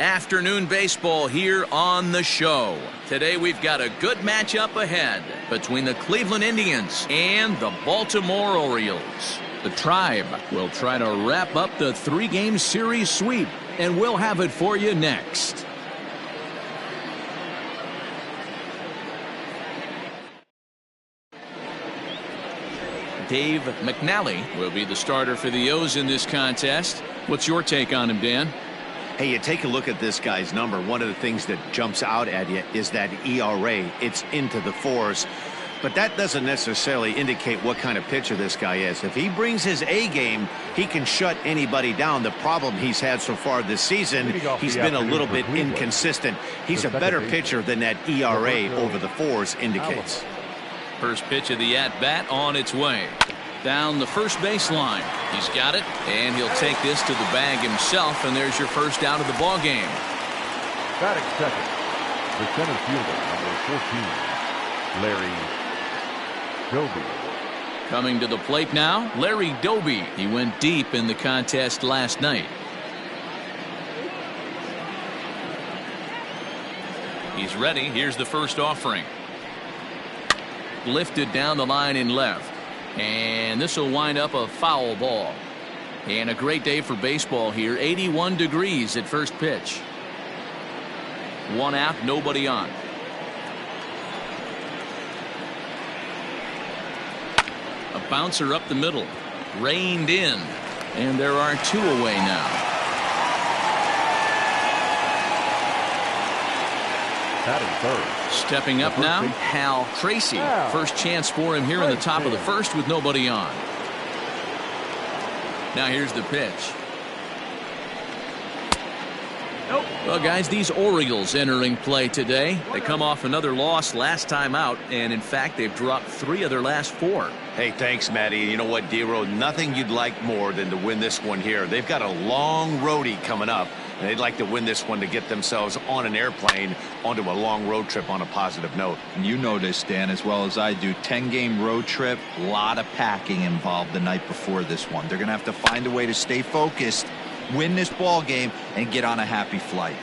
Afternoon baseball here on the show. Today we've got a good matchup ahead between the Cleveland Indians and the Baltimore Orioles. The Tribe will try to wrap up the three-game series sweep, and we'll have it for you next. Dave McNally will be the starter for the O's in this contest. What's your take on him, Dan? Hey, you take a look at this guy's number. One of the things that jumps out at you is that ERA. It's into the fours. But that doesn't necessarily indicate what kind of pitcher this guy is. If he brings his A game, he can shut anybody down. The problem he's had so far this season, he's been a little bit inconsistent. He's a better pitcher than that ERA over the fours indicates. First pitch of the at-bat on its way. Down the first base line. He's got it, and he'll take this to the bag himself, and there's your first out of the ball game. Batting second, the center fielder, number 14, Larry Doby. Coming to the plate now, Larry Doby. He went deep in the contest last night. He's ready. Here's the first offering. Lifted down the line in left. And this will wind up a foul ball. And a great day for baseball here. 81 degrees at first pitch. One out, nobody on. A bouncer up the middle. Reined in. And there are two away now. Stepping up now, Hal Tracy. First chance for him here in the top of the first with nobody on. Now here's the pitch. Well, guys, these Orioles entering play today. They come off another loss last time out, and in fact, they've dropped 3 of their last 4. Hey, thanks, Matty. You know what, D-Row? Nothing you'd like more than to win this one here. They've got a long roadie coming up, and they'd like to win this one to get themselves on an airplane onto a long road trip on a positive note. And you know this, Dan, as well as I do. 10-game road trip, a lot of packing involved the night before this one. They're going to have to find a way to stay focused, win this ball game, and get on a happy flight.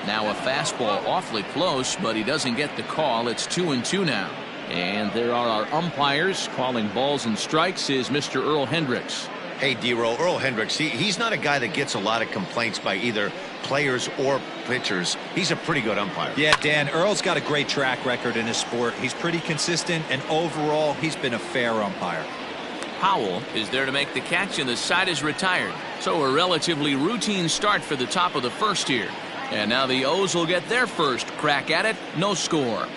Now a fastball awfully close, but he doesn't get the call. It's 2-2 now. And there are our umpires calling balls and strikes is Mr. Earl Hendricks. Hey, D-Row, Earl Hendricks, he's not a guy that gets a lot of complaints by either players or pitchers. He's a pretty good umpire. Yeah, Dan, Earl's got a great track record in his sport. He's pretty consistent, and overall, he's been a fair umpire. Howell is there to make the catch, and the side is retired. So a relatively routine start for the top of the first here. And now the O's will get their first crack at it. No score.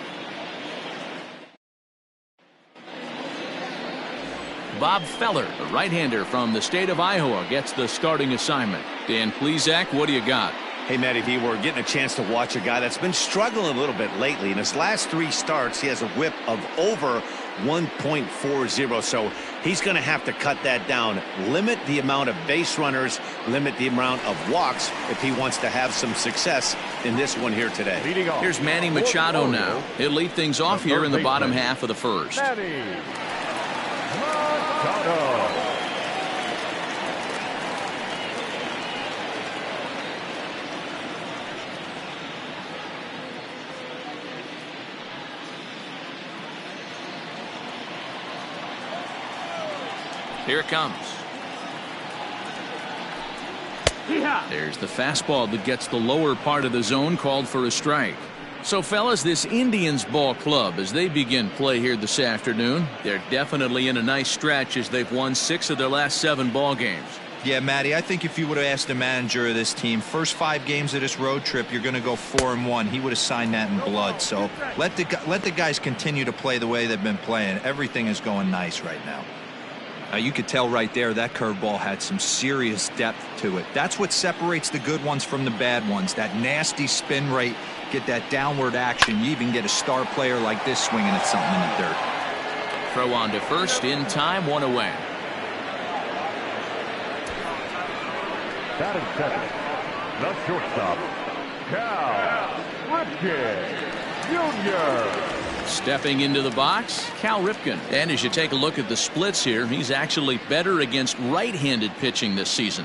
Bob Feller, a right-hander from the state of Iowa, gets the starting assignment. Dan Plesac, what do you got? Hey, Matty V, we're getting a chance to watch a guy that's been struggling a little bit lately. In his last 3 starts, he has a whip of over 1.40, so he's going to have to cut that down, limit the amount of base runners, limit the amount of walks if he wants to have some success in this one here today. Here's Manny Machado now. He'll lead things off here in the bottom half of the first. Here it comes. There's the fastball that gets the lower part of the zone, called for a strike. So, fellas, this Indians ball club, as they begin play here this afternoon, they're definitely in a nice stretch as they've won 6 of their last 7 ball games. Yeah, Matty, I think if you would have asked the manager of this team, first 5 games of this road trip, you're going to go 4-1. He would have signed that in blood. So let the guys continue to play the way they've been playing. Everything is going nice right now. You could tell right there that curveball had some serious depth to it. That's what separates the good ones from the bad ones. That nasty spin rate, get that downward action. You even get a star player like this swinging at something in the dirt. Throw on to first, in time, 1 away. Batting second, the shortstop, Cal Ripken Jr. Stepping into the box, Cal Ripken. And as you take a look at the splits here, he's actually better against right-handed pitching this season.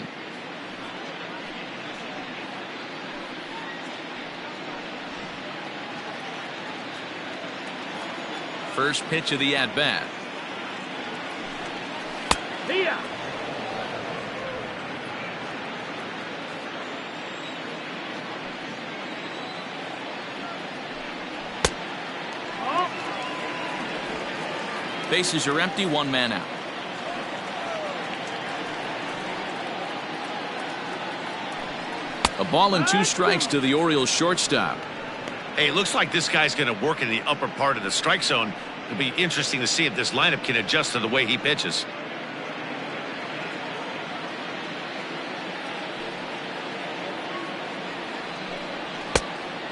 First pitch of the at-bat. Bases are empty, one man out. A ball and 2 strikes to the Orioles shortstop. Hey, it looks like this guy's going to work in the upper part of the strike zone. It'll be interesting to see if this lineup can adjust to the way he pitches.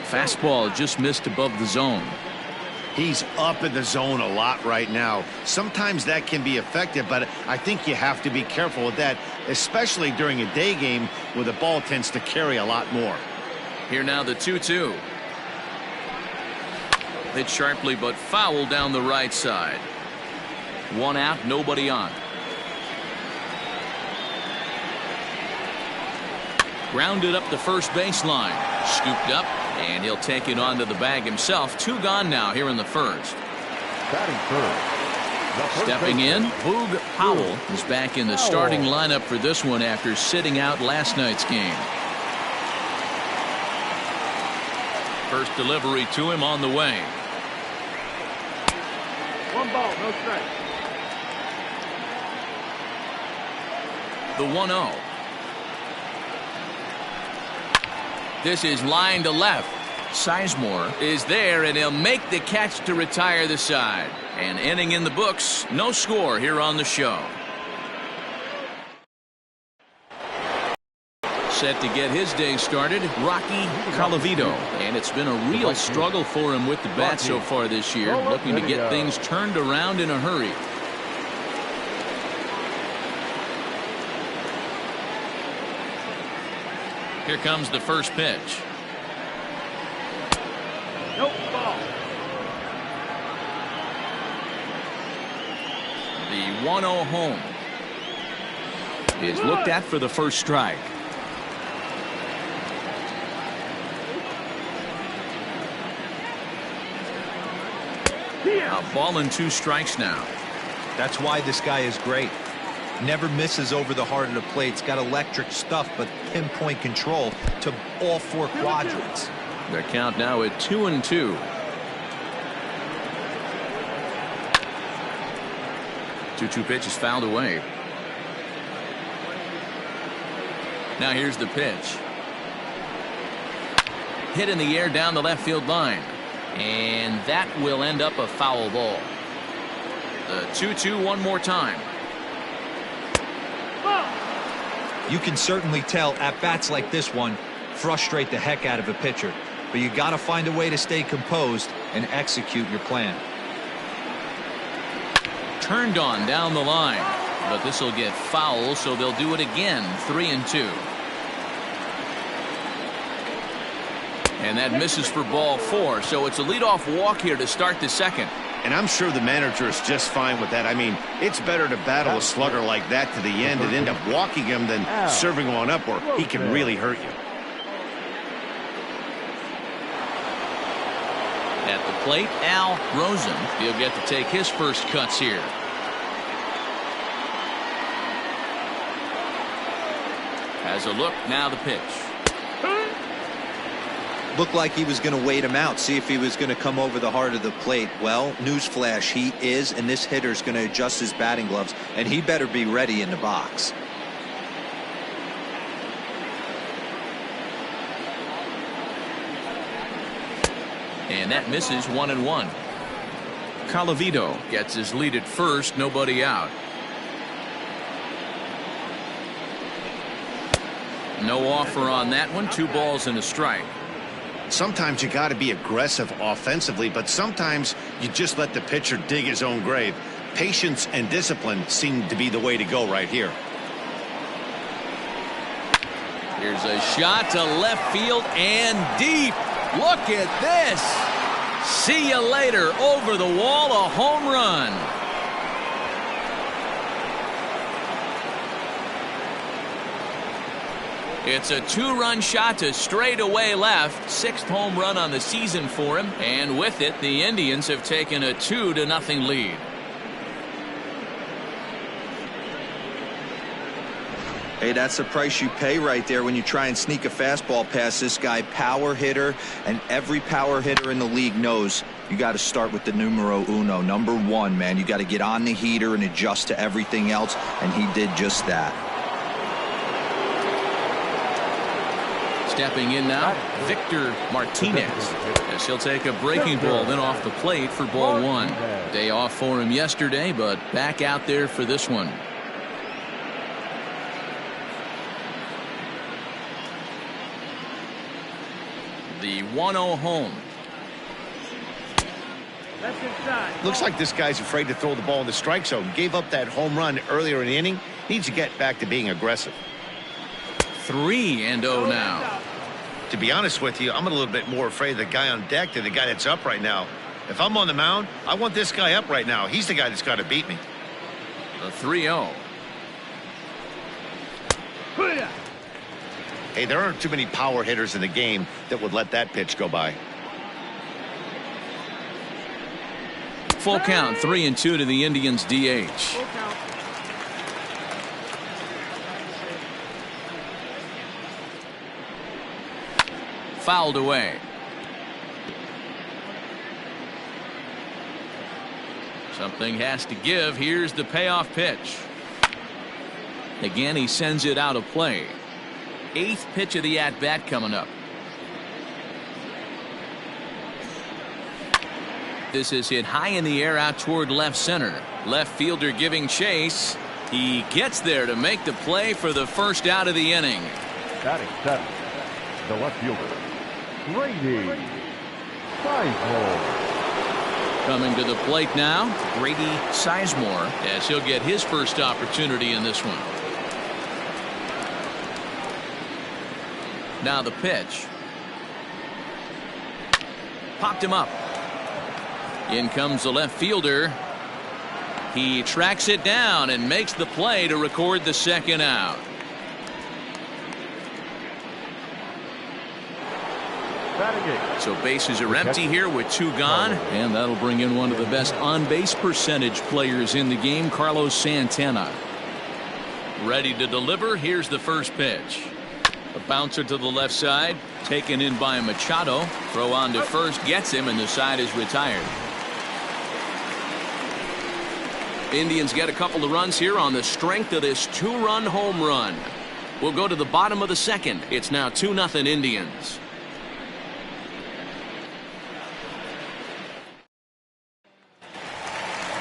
Fastball just missed above the zone. He's up in the zone a lot right now. Sometimes that can be effective, but I think you have to be careful with that, especially during a day game where the ball tends to carry a lot more. Here now the 2-2. Hit sharply but foul down the right side. One out, nobody on. Grounded up the first baseline. Scooped up, and he'll take it onto the bag himself. 2 gone now here in the first. Stepping in, Boog Powell is back in the starting lineup for this one after sitting out last night's game. First delivery to him on the way. 1 ball, no strike. The 1-0. This is line to left. Sizemore is there, and he'll make the catch to retire the side. And inning in the books, no score here on the show. Set to get his day started, Rocky Colavito. And it's been a real struggle for him with the bat so far this year, looking to get things turned around in a hurry. Here comes the first pitch. Nope, ball. The 1-0 home is looked at for the first strike. A ball and 2 strikes now. That's why this guy is great. Never misses over the heart of the plate. He's got electric stuff, but pinpoint control to all 4 quadrants. The count now at 2-2. 2-2 pitch is fouled away. Now here's the pitch. Hit in the air down the left field line. And that will end up a foul ball. The 2-2 one more time. You can certainly tell at-bats like this one frustrate the heck out of a pitcher. But you got to find a way to stay composed and execute your plan. Turned on down the line. But this will get foul, so they'll do it again. 3-2. And that misses for ball 4. So it's a leadoff walk here to start the second. And I'm sure the manager is just fine with that. I mean, it's better to battle a slugger like that to the end and end up walking him than serving one up where he can really hurt you. At the plate, Al Rosen. He'll get to take his first cuts here. Has a look, now the pitch. Looked like he was going to wait him out, see if he was going to come over the heart of the plate. Well, newsflash, he is, and this hitter's going to adjust his batting gloves, and he better be ready in the box. And that misses 1-1. Colavito gets his lead at first, nobody out. No offer on that one, 2 balls and a strike. Sometimes you got to be aggressive offensively, but sometimes you just let the pitcher dig his own grave. Patience and discipline seem to be the way to go right here. Here's a shot to left field and deep. Look at this. See you later. Over the wall, a home run. It's a two-run shot to straightaway left. 6th home run on the season for him. And with it, the Indians have taken a 2-0 lead. Hey, that's the price you pay right there when you try and sneak a fastball past this guy. Power hitter, and every power hitter in the league knows you got to start with the numero uno, number 1, man. You got to get on the heater and adjust to everything else, and he did just that. Stepping in now, Victor Martinez, as he'll take a breaking ball then off the plate for ball 1. Day off for him yesterday, but back out there for this one. The 1-0 home. That's inside. Looks like this guy's afraid to throw the ball in the strike zone. Gave up that home run earlier in the inning. Needs to get back to being aggressive. 3-0 now. To be honest with you, I'm a little bit more afraid of the guy on deck than the guy that's up right now. If I'm on the mound, I want this guy up right now. He's the guy that's got to beat me. The 3-0. Hey, there aren't too many power hitters in the game that would let that pitch go by. Full count, 3-2 to the Indians DH. Full count. Fouled away. Something has to give. Here's the payoff pitch. Again, he sends it out of play. 8th pitch of the at-bat coming up. This is hit high in the air out toward left center. Left fielder giving chase. He gets there to make the play for the first out of the inning. Batting 7th, the left fielder, Grady Sizemore. Coming to the plate now, Grady Sizemore, as he'll get his first opportunity in this one. Now the pitch. Popped him up. In comes the left fielder. He tracks it down and makes the play to record the second out. So bases are empty here with 2 gone, and that'll bring in one of the best on-base percentage players in the game, Carlos Santana. Ready to deliver. Here's the first pitch. A bouncer to the left side, taken in by Machado. Throw on to first, gets him, and the side is retired. Indians get a couple of runs here on the strength of this 2-run home run. We'll go to the bottom of the 2nd. It's now 2-0 Indians.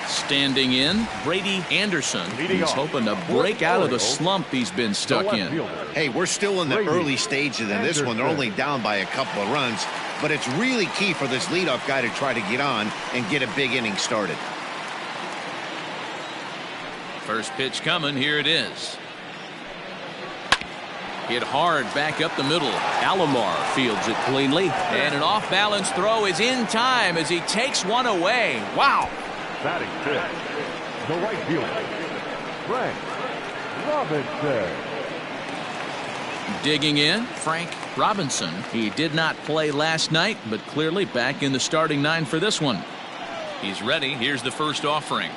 Standing in, Brady Anderson. He's hoping to break out of the slump he's been stuck in. Hey, we're still in the early stages in this one. They're only down by a couple of runs, but it's really key for this leadoff guy to try to get on and get a big inning started. First pitch coming. Here it is. Hit hard back up the middle. Alomar fields it cleanly, and an off-balance throw is in time as he takes one away. Wow. Batting 5th, the right fielder, Frank Robinson. Digging in, Frank Robinson. He did not play last night, but clearly back in the starting 9 for this one. He's ready. Here's the first offering.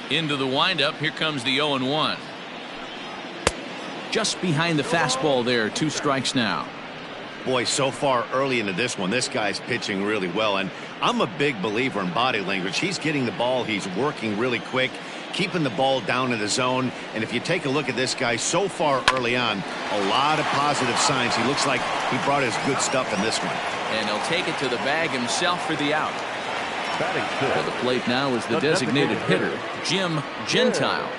Into the windup. Here comes the 0-1. Just behind the fastball there. 2 strikes now. Boy, so far early into this one, this guy's pitching really well, and I'm a big believer in body language. He's getting the ball, he's working really quick, keeping the ball down in the zone, and if you take a look at this guy so far early on, a lot of positive signs. He looks like he brought his good stuff in this one. And he'll take it to the bag himself for the out. Batting To the plate now is the designated hitter, Jim Gentile.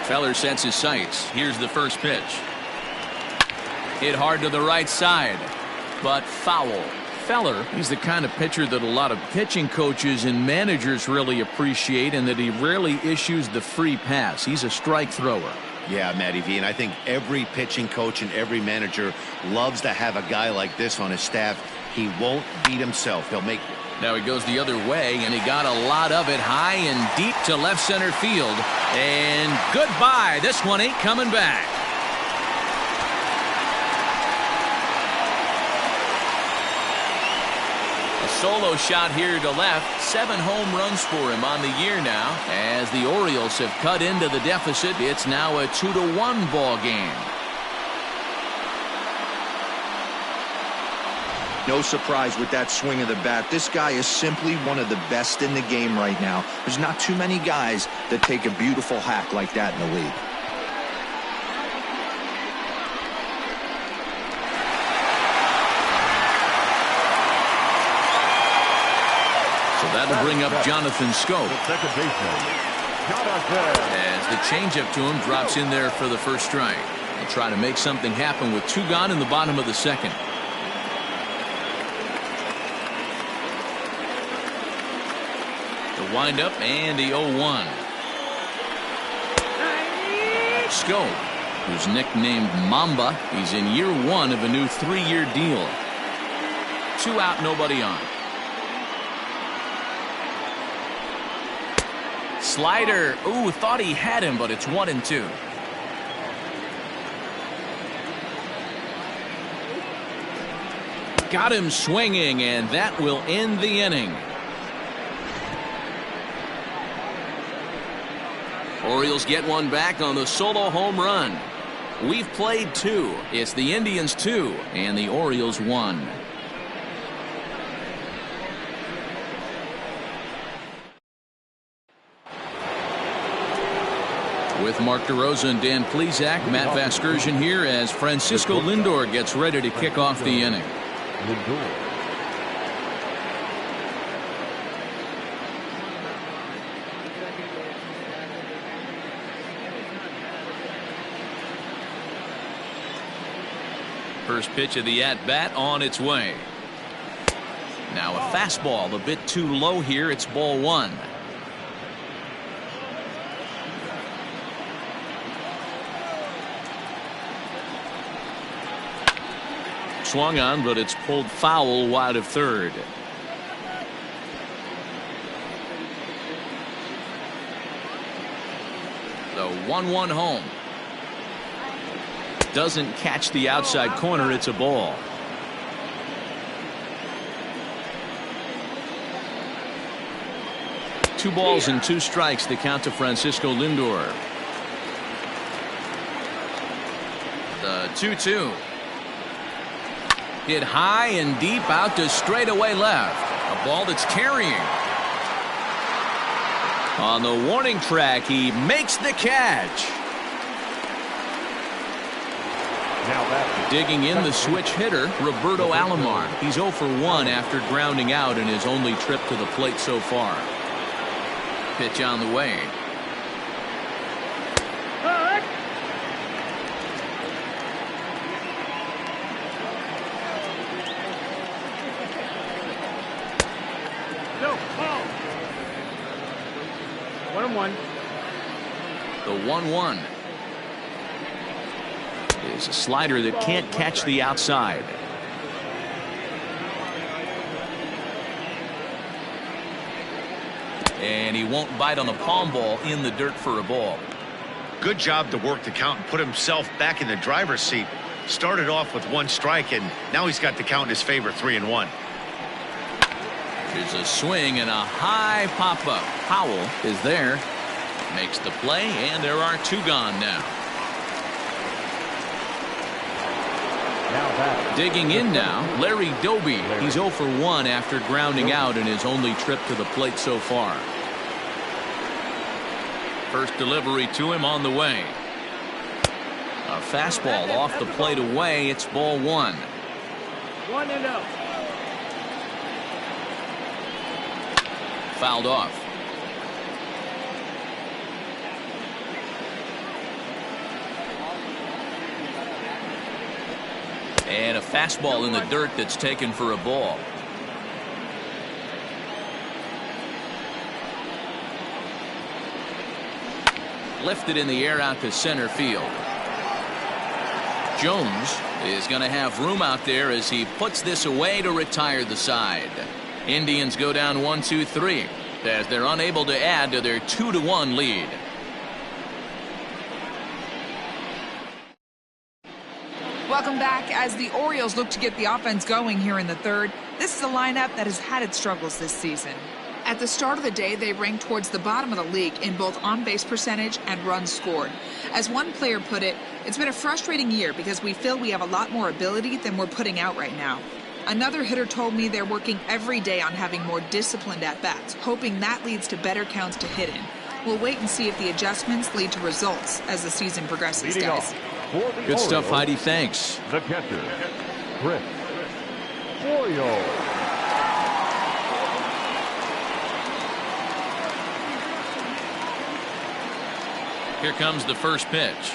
Feller sets his sights. Here's the first pitch. Hit hard to the right side, but foul. Feller, he's the kind of pitcher that a lot of pitching coaches and managers really appreciate, and that he rarely issues the free pass. He's a strike thrower. Yeah, Matty V, and I think every pitching coach and every manager loves to have a guy like this on his staff. He won't beat himself. He'll make it. Now he goes the other way, and he got a lot of it high and deep to left center field. And goodbye. This one ain't coming back. A solo shot here to left. 7 home runs for him on the year now. As the Orioles have cut into the deficit, it's now a 2-1 ball game. No surprise with that swing of the bat. This guy is simply one of the best in the game right now. There's not too many guys that take a beautiful hack like that in the league. So that'll bring up Jonathan Scope. Second baseman, Jonathan. As the changeup to him drops in there for the first strike. He'll try to make something happen with 2 gone in the bottom of the second. Wind up and the 0-1. Scope, who's nicknamed Mamba, he's in year 1 of a new 3-year deal. 2 out, nobody on. Slider, ooh, thought he had him, but it's 1-2. Got him swinging, and that will end the inning. Orioles get one back on the solo home run. We've played 2. It's the Indians 2 and the Orioles 1. With Mark DeRosa and Dan Plesac, Matt Vasgersian here as Francisco Lindor gets ready to kick off the inning. Lindor. First pitch of the at-bat on its way. Now a fastball a bit too low here. It's ball 1. Swung on, but it's pulled foul wide of third. The 1-1 home. Doesn't catch the outside corner. It's a ball. Two balls and 2 strikes to count to Francisco Lindor. The 2-2. Hit high and deep out to straightaway left. A ball that's carrying. On the warning track, he makes the catch. Digging in the switch hitter, Roberto Alomar. He's 0 for 1 after grounding out in his only trip to the plate so far. Pitch on the way. No, ball. 1-1. The 1-1. Is a slider that can't catch the outside. And he won't bite on the palm ball in the dirt for a ball. Good job to work the count and put himself back in the driver's seat. Started off with 1 strike, and now he's got the count in his favor, 3-1. There's a swing and a high pop-up. Powell is there. Makes the play, and there are 2 gone now. Digging in now, Larry Doby. He's 0 for 1 after grounding out in his only trip to the plate so far. First delivery to him on the way. A fastball off the plate away. It's ball 1. 1-0. Fouled off. And a fastball in the dirt that's taken for a ball. lifted in the air out to center field. Jones is going to have room out there as he puts this away to retire the side. Indians go down 1-2-3 as they're unable to add to their 2-1 lead. Welcome back as the Orioles look to get the offense going here in the third. This is a lineup that has had its struggles this season. At the start of the day, they ranked towards the bottom of the league in both on-base percentage and runs scored. As one player put it, it's been a frustrating year because we feel we have a lot more ability than we're putting out right now. Another hitter told me they're working every day on having more disciplined at-bats, hoping that leads to better counts to hit in. We'll wait and see if the adjustments lead to results as the season progresses, guys. Good stuff, Heidi. Thanks. The catcher, Chris Orioles. Here comes the first pitch.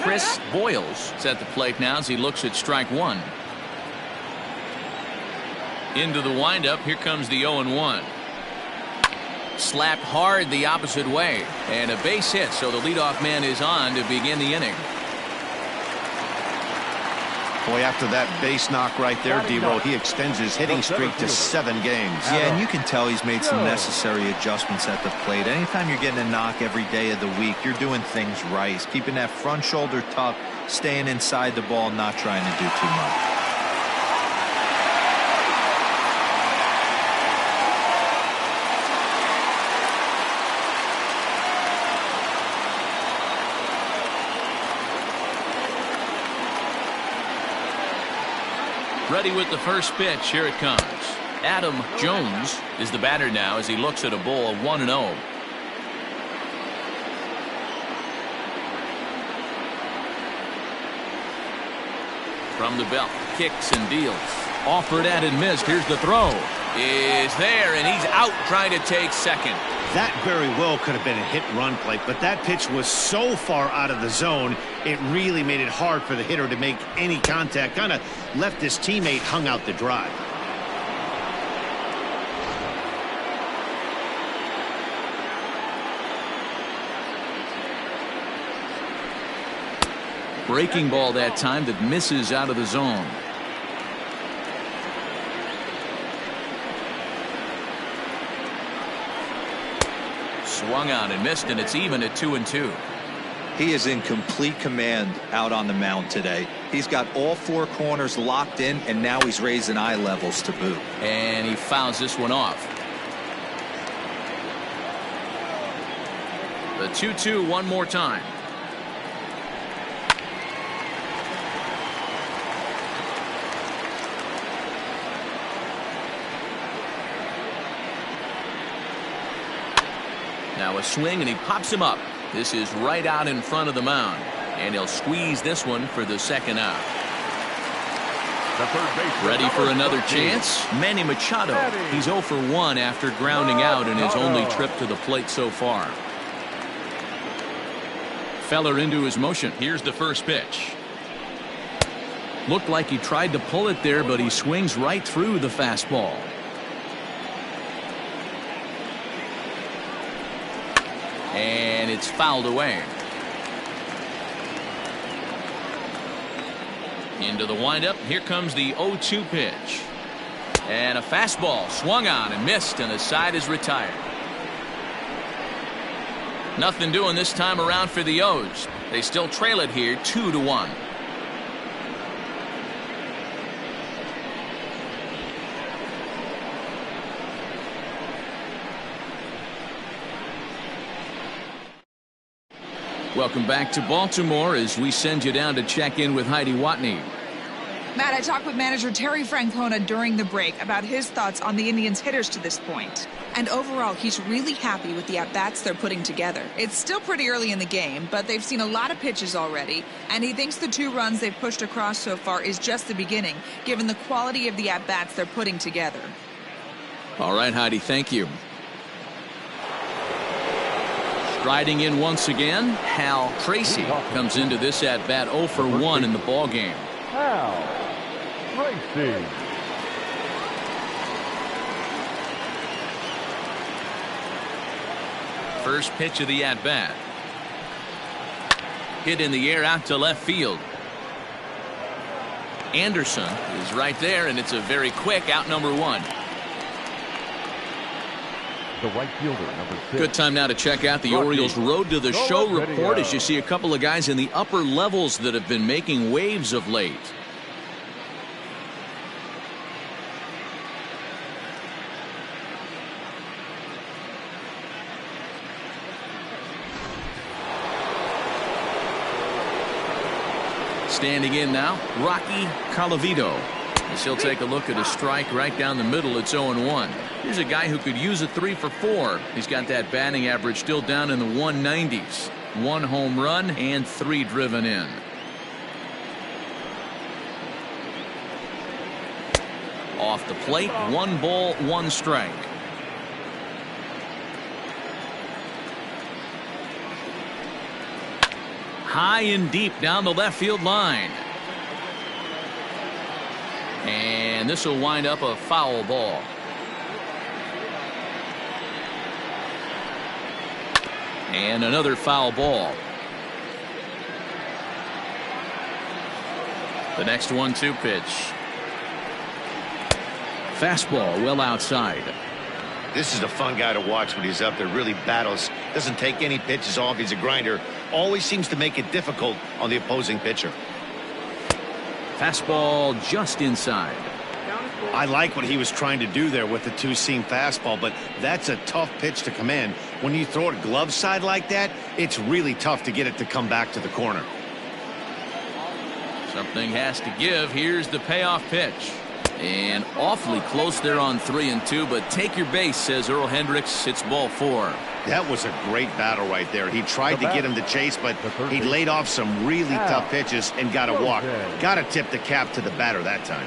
Chris Boyles is at the plate now as he looks at strike one. Into the windup. Here comes the 0-1. Slapped hard the opposite way. And a base hit, so the leadoff man is on to begin the inning. Boy, after that base knock right there, Devo, he extends his hitting streak to 7 games. Yeah, and you can tell he's made some necessary adjustments at the plate. Anytime you're getting a knock every day of the week, you're doing things right. He's keeping that front shoulder tucked, staying inside the ball, not trying to do too much. Ready with the first pitch. Here it comes. Adam Jones is the batter now as he looks at a ball 1-0. From the belt, kicks and deals. Offered at and missed. Here's the throw. Is there, and he's out trying to take second. That very well could have been a hit-run play, but that pitch was so far out of the zone, it really made it hard for the hitter to make any contact. Kind of left his teammate hung out the drive. Breaking ball that time that misses out of the zone. Swung on and missed, and it's even at 2-2. He is in complete command out on the mound today. He's got all 4 corners locked in, and now he's raising eye levels to boot. And he fouls this one off. The 2-2 one more time. Now a swing, and he pops him up. This is right out in front of the mound, and he'll squeeze this one for the second out. Ready for another chance? Manny Machado. He's 0 for 1 after grounding out in his only trip to the plate so far. Feller into his motion. Here's the first pitch. Looked like he tried to pull it there, but he swings right through the fastball. And it's fouled away. Into the windup. Here comes the 0-2 pitch. And a fastball swung on and missed, and the side is retired. Nothing doing this time around for the O's. They still trail it here 2-1. Welcome back to Baltimore as we send you down to check in with Heidi Watney. Matt, I talked with manager Terry Francona during the break about his thoughts on the Indians' hitters to this point. And overall, he's really happy with the at-bats they're putting together. It's still pretty early in the game, but they've seen a lot of pitches already, and he thinks the 2 runs they've pushed across so far is just the beginning, given the quality of the at-bats they're putting together. All right, Heidi, thank you. Striding in once again, Hal Tracy comes into this at-bat 0 for 1 in the ballgame. Hal Tracy. First pitch of the at-bat. Hit in the air out to left field. Anderson is right there, and it's a very quick out, number one. The right fielder, number 6. Good time now to check out the Orioles Road to the Show report as you see a couple of guys in the upper levels that have been making waves of late. Standing in now, Rocky Colavito. As he'll take a look at a strike right down the middle. It's 0-1. Here's a guy who could use a 3 for 4. He's got that batting average still down in the 190s. 1 home run and 3 driven in. Off the plate, 1 ball, 1 strike. High and deep down the left field line. And this will wind up a foul ball. And another foul ball. The next 1-2 pitch. Fastball well outside. This is a fun guy to watch when he's up there. Really battles. Doesn't take any pitches off. He's a grinder. Always seems to make it difficult on the opposing pitcher. Fastball just inside. I like what he was trying to do there with the 2-seam fastball, but that's a tough pitch to command. When you throw it glove side like that, it's really tough to get it to come back to the corner. Something has to give. Here's the payoff pitch. And awfully close there on 3-2, but take your base, says Earl Hendricks. It's ball 4. That was a great battle right there. He tried to get him to chase, but he laid off some really tough pitches and got a walk. Got to tip the cap to the batter that time.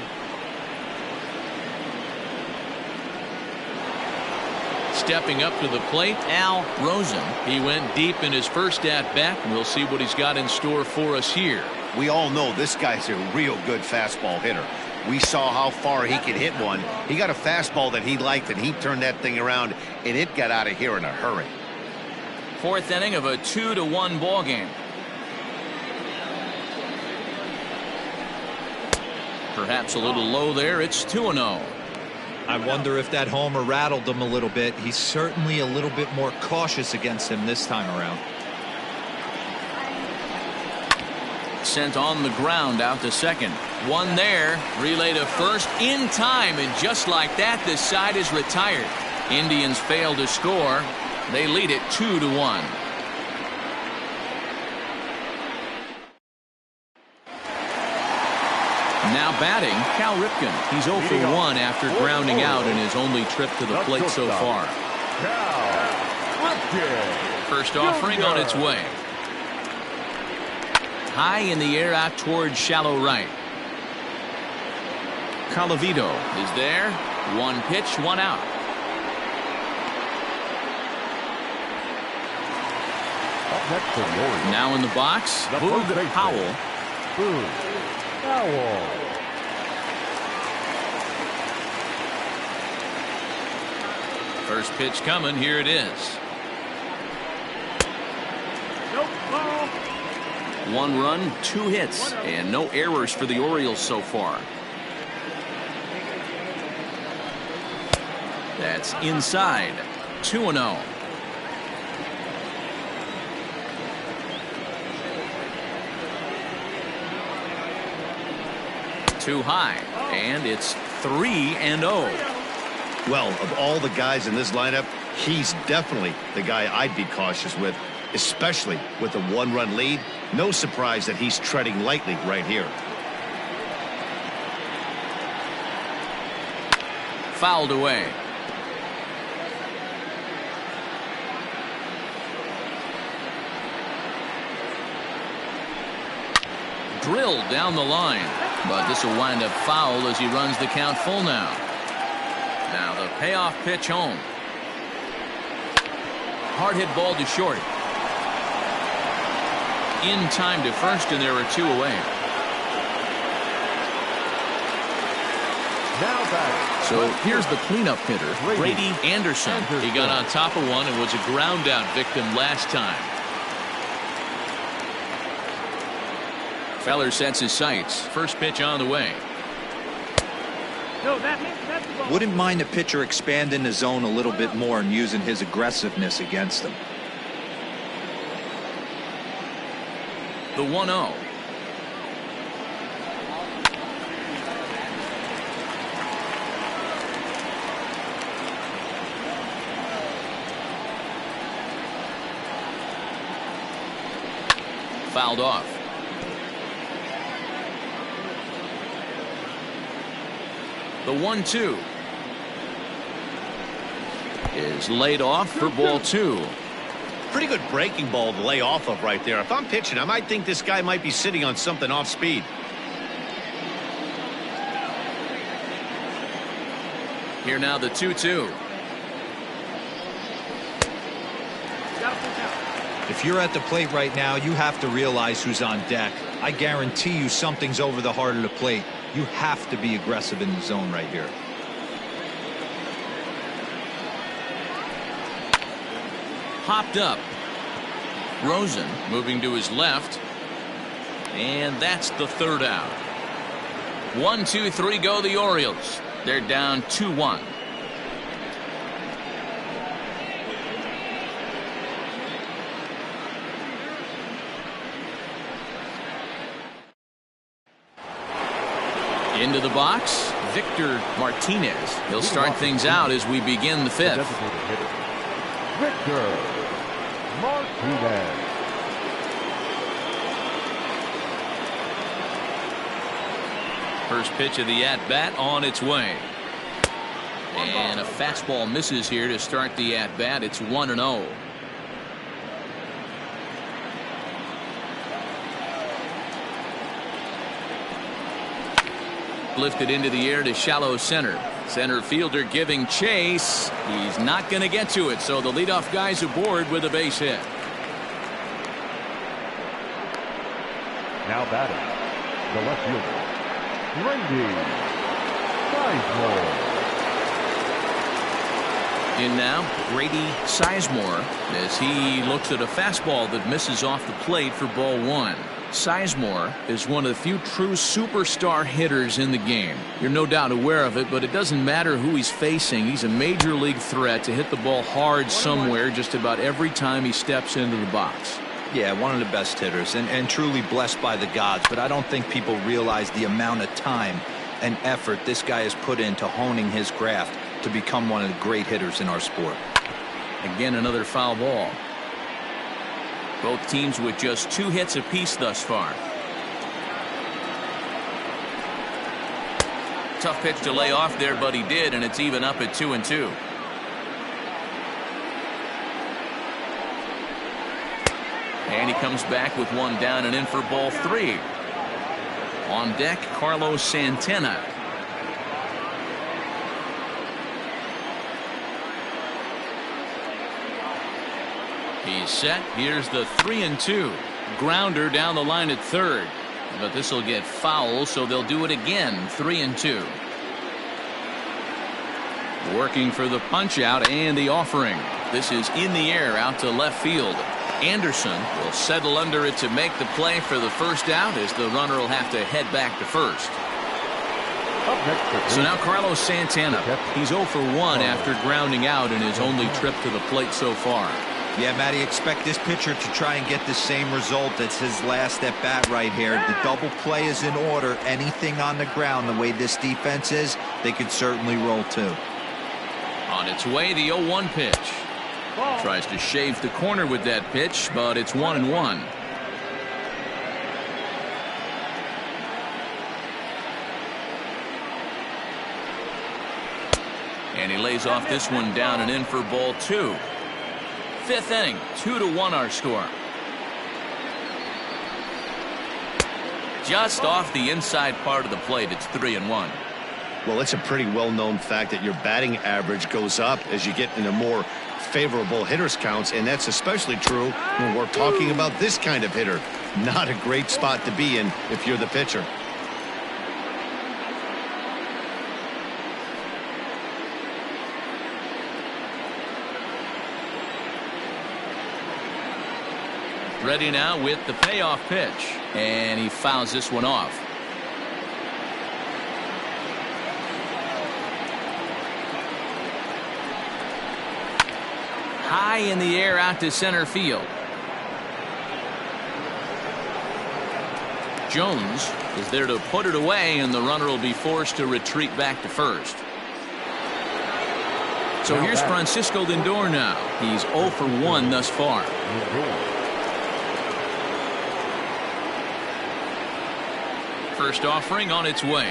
Stepping up to the plate, Al Rosen. He went deep in his first at-bat, and we'll see what he's got in store for us here. We all know this guy's a real good fastball hitter. We saw how far he could hit one. He got a fastball that he liked, and he turned that thing around, and it got out of here in a hurry. 4th inning of a 2-1 ball game. Perhaps a little low there. It's 2-0. I wonder if that homer rattled him a little bit. He's certainly a little bit more cautious against him this time around. Sent on the ground out to second. One there. Relay to first in time, and just like that, this side is retired. Indians fail to score. They lead it 2-1. Now batting, Cal Ripken. He's 0 for 1 after grounding out in his only trip to the plate so far. First offering on its way. High in the air out towards shallow right. Colavito is there. 1 pitch, 1 out. Now in the box, Boog Powell. First pitch coming. Here it is. Nope, ball. 1 run, 2 hits, and no errors for the Orioles so far. That's inside. 2-0. Too high, and it's 3-0. Well, of all the guys in this lineup, he's definitely the guy I'd be cautious with, especially with a 1-run lead. No surprise that he's treading lightly right here. Fouled away. Drilled down the line, but this will wind up foul as he runs the count full now. Now the payoff pitch home. Hard hit ball to short. In time to first, and there are 2 away. Now batting. So here's the cleanup hitter, Brady Anderson. He got on top of one and was a ground out victim last time. Feller sets his sights. First pitch on the way. No, that's the ball. Wouldn't mind the pitcher expanding the zone a little bit more and using his aggressiveness against them. The 1-0. Fouled off. The 1-2 is laid off for ball 2. Pretty good breaking ball to lay off of right there. If I'm pitching, I might think this guy might be sitting on something off speed. Here now the 2-2. If you're at the plate right now, you have to realize who's on deck. I guarantee you something's over the heart of the plate. You have to be aggressive in the zone right here. Hopped up. Rosen moving to his left. And that's the third out. 1, 2, 3 go the Orioles. They're down 2-1. Into the box, Victor Martinez. He'll start things out as we begin the fifth. Victor Martinez. First pitch of the at-bat on its way. And a fastball misses here to start the at-bat. It's 1-0. Lifted into the air to shallow center. Center fielder giving chase. He's not going to get to it, so the leadoff guy's aboard with a base hit. Now batting, the left fielder, Brady Sizemore. In now, Brady Sizemore as he looks at a fastball that misses off the plate for ball 1. Sizemore is one of the few true superstar hitters in the game. You're no doubt aware of it, but it doesn't matter who he's facing. He's a major league threat to hit the ball hard somewhere just about every time he steps into the box. Yeah, one of the best hitters and truly blessed by the gods, but I don't think people realize the amount of time and effort this guy has put into honing his craft to become one of the great hitters in our sport. Again, another foul ball. Both teams with just 2 hits apiece thus far. Tough pitch to lay off there, but he did, and it's even up at 2-2. And he comes back with one down and in for ball 3. On deck, Carlos Santana. He's set. Here's the 3-2. Grounder down the line at third. But this will get foul, so they'll do it again. 3-2. Working for the punch out and the offering. This is in the air out to left field. Anderson will settle under it to make the play for the first out as the runner will have to head back to first. So now Carlos Santana. He's 0 for 1 after grounding out in his only trip to the plate so far. Yeah, Matty, expect this pitcher to try and get the same result as his last at bat right here. The double play is in order. Anything on the ground, the way this defense is, they could certainly roll too. On its way, the 0-1 pitch. Tries to shave the corner with that pitch, but it's 1-1. And he lays off this one down and in for ball 2. Fifth inning, 2-1 our score. Just off the inside part of the plate, it's 3-1. Well, it's a pretty well-known fact that your batting average goes up as you get into more favorable hitters counts, and that's especially true when we're talking about this kind of hitter. Not a great spot to be in if you're the pitcher. Ready now with the payoff pitch. And he fouls this one off. High in the air out to center field. Jones is there to put it away, and the runner will be forced to retreat back to first. So here's Francisco Lindor now. He's 0 for 1 thus far. First offering on its way.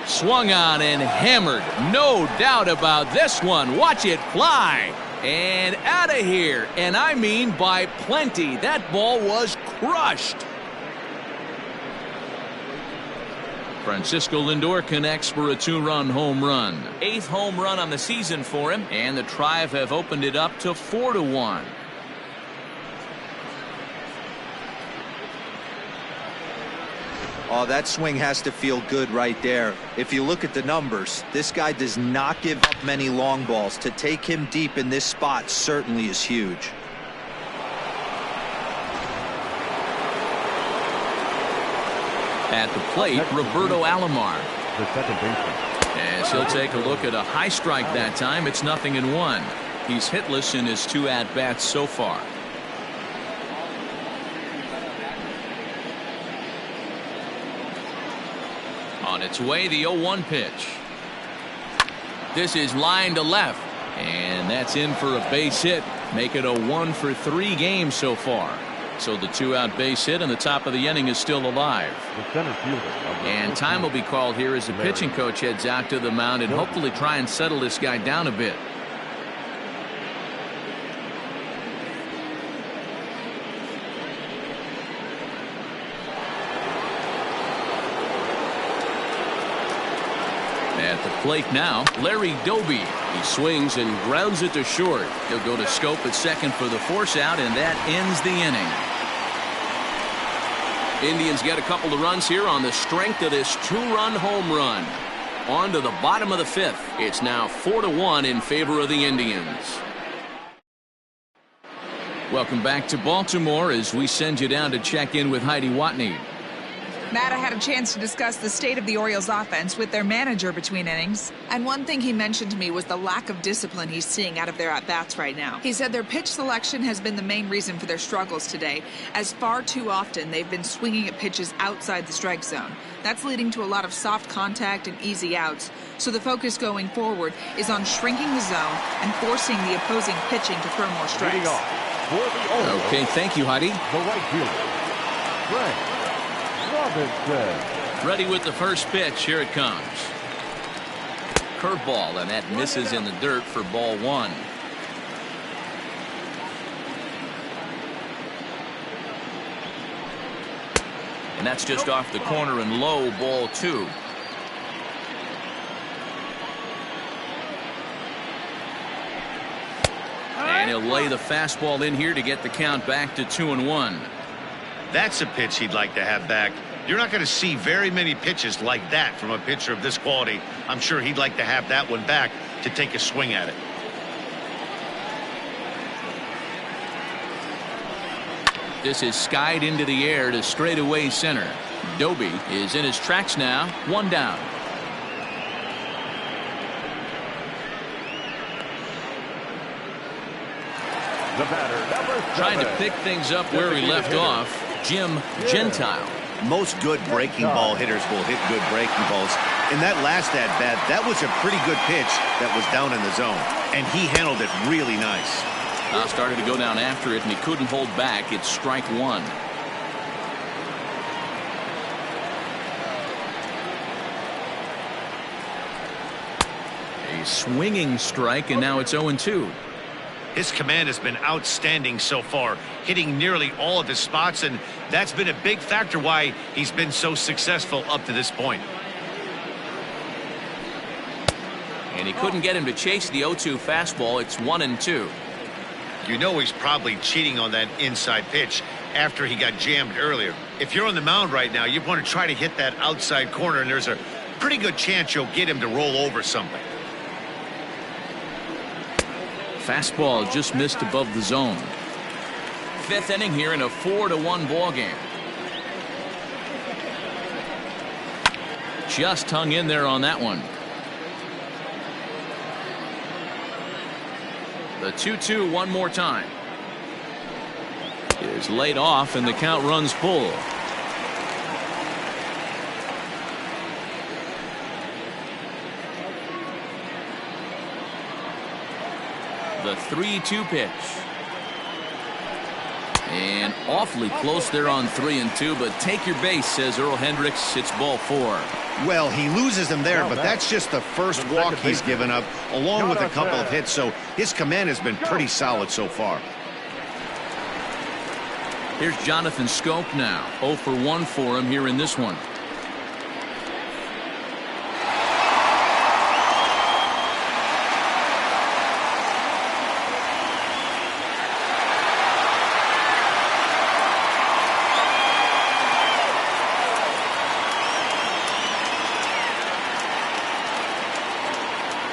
Swung on and hammered. No doubt about this one. Watch it fly. And out of here. And I mean by plenty. That ball was crushed. Francisco Lindor connects for a 2-run home run. 8th home run on the season for him. And the Tribe have opened it up to 4-1. Oh, that swing has to feel good right there. If you look at the numbers, this guy does not give up many long balls. To take him deep in this spot certainly is huge. At the plate, Roberto Alomar. The second baseman. As he'll take a look at a high strike that time, it's 0-1. He's hitless in his 2 at-bats so far. On its way, the 0-1 pitch. This is line to left, and that's in for a base hit. Make it a 1 for 3 game so far. So the 2-out base hit, and the top of the inning is still alive. The center fielder. And time will be called here as the pitching coach heads out to the mound and hopefully try and settle this guy down a bit. At the plate now, Larry Doby. He swings and grounds it to short. He'll go to Scope at second for the force out, and that ends the inning. Indians get a couple of runs here on the strength of this 2-run home run. On to the bottom of the 5th. It's now 4-1 in favor of the Indians. Welcome back to Baltimore as we send you down to check in with Heidi Watney. Matt, I had a chance to discuss the state of the Orioles offense with their manager between innings. And one thing he mentioned to me was the lack of discipline he's seeing out of their at-bats right now. He said their pitch selection has been the main reason for their struggles today, as far too often they've been swinging at pitches outside the strike zone. That's leading to a lot of soft contact and easy outs. So the focus going forward is on shrinking the zone and forcing the opposing pitching to throw more strikes. Okay, thank you, Heidi. The right fielder, Greg Robinson. Ready with the first pitch. Here it comes. Curveball, and that misses in the dirt for ball 1. And that's just off the corner and low, ball 2. And he'll lay the fastball in here to get the count back to 2-1. That's a pitch he'd like to have back. You're not going to see very many pitches like that from a pitcher of this quality. I'm sure he'd like to have that one back to take a swing at it. This is skied into the air to straightaway center. Doby is in his tracks now. 1 down. The batter, number 7. Trying to pick things up where he left off, Jim Gentile. Most good breaking ball hitters will hit good breaking balls. In that last at-bat, that was a pretty good pitch that was down in the zone, and he handled it really nice. Now started to go down after it, and he couldn't hold back. It's strike 1. A swinging strike, and now it's 0-2. His command has been outstanding so far, hitting nearly all of his spots, and that's been a big factor why he's been so successful up to this point. And he couldn't get him to chase the 0-2 fastball. It's 1-2. You know he's probably cheating on that inside pitch after he got jammed earlier. If you're on the mound right now, you want to try to hit that outside corner, and there's a pretty good chance you'll get him to roll over something. Fastball just missed above the zone. fifth inning here in a 4-1 ball game. Just hung in there on that one. The 2-2 one more time. Is laid off and the count runs full. The 3-2 pitch. And awfully close there on 3-2, but take your base, says Earl Hendricks. It's ball 4. Well, he loses him there, but that's just the first walk he's given up, along with a couple of hits, so his command has been pretty solid so far. Here's Jonathan Schoop now. 0 for 1 for him here in this one.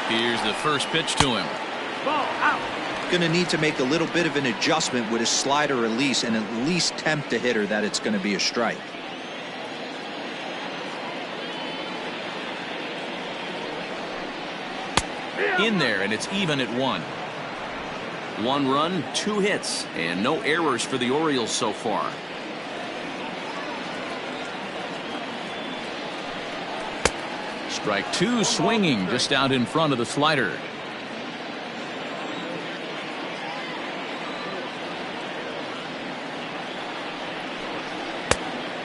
Here's the first pitch to him. Ball out. Going to need to make a little bit of an adjustment with his slider release and at least tempt the hitter that it's going to be a strike. In there, and it's even at 1. 1 run, 2 hits, and no errors for the Orioles so far. Strike 2 swinging just out in front of the slider.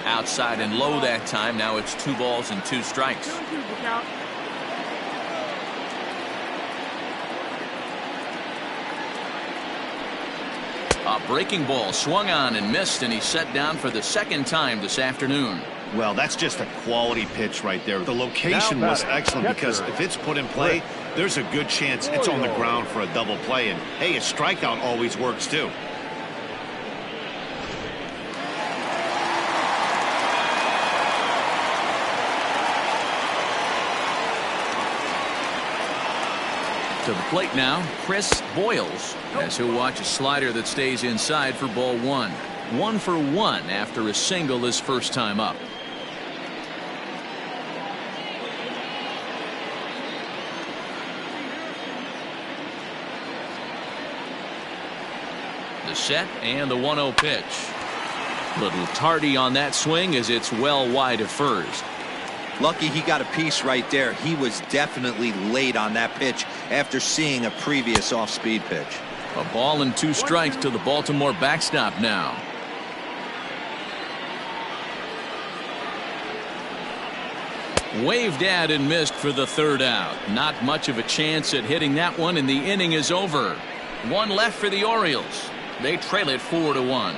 Outside and low that time. Now it's 2 balls and 2 strikes. A breaking ball swung on and missed, and he's set down for the second time this afternoon. Well, that's just a quality pitch right there. The location was excellent because if it's put in play, there's a good chance it's on the ground for a double play. And, hey, a strikeout always works, too. To the plate now, Chris Boyles, as he'll watch a slider that stays inside for ball 1. 1 for 1 after a single his first time up. The set and the 1-0 pitch. Little tardy on that swing as it's well wide of first. Lucky he got a piece right there. He was definitely late on that pitch after seeing a previous off-speed pitch. A ball and 2 strikes to the Baltimore backstop now. Waved at and missed for the 3rd out. Not much of a chance at hitting that one, and the inning is over. 1 left for the Orioles. They trail it 4-1.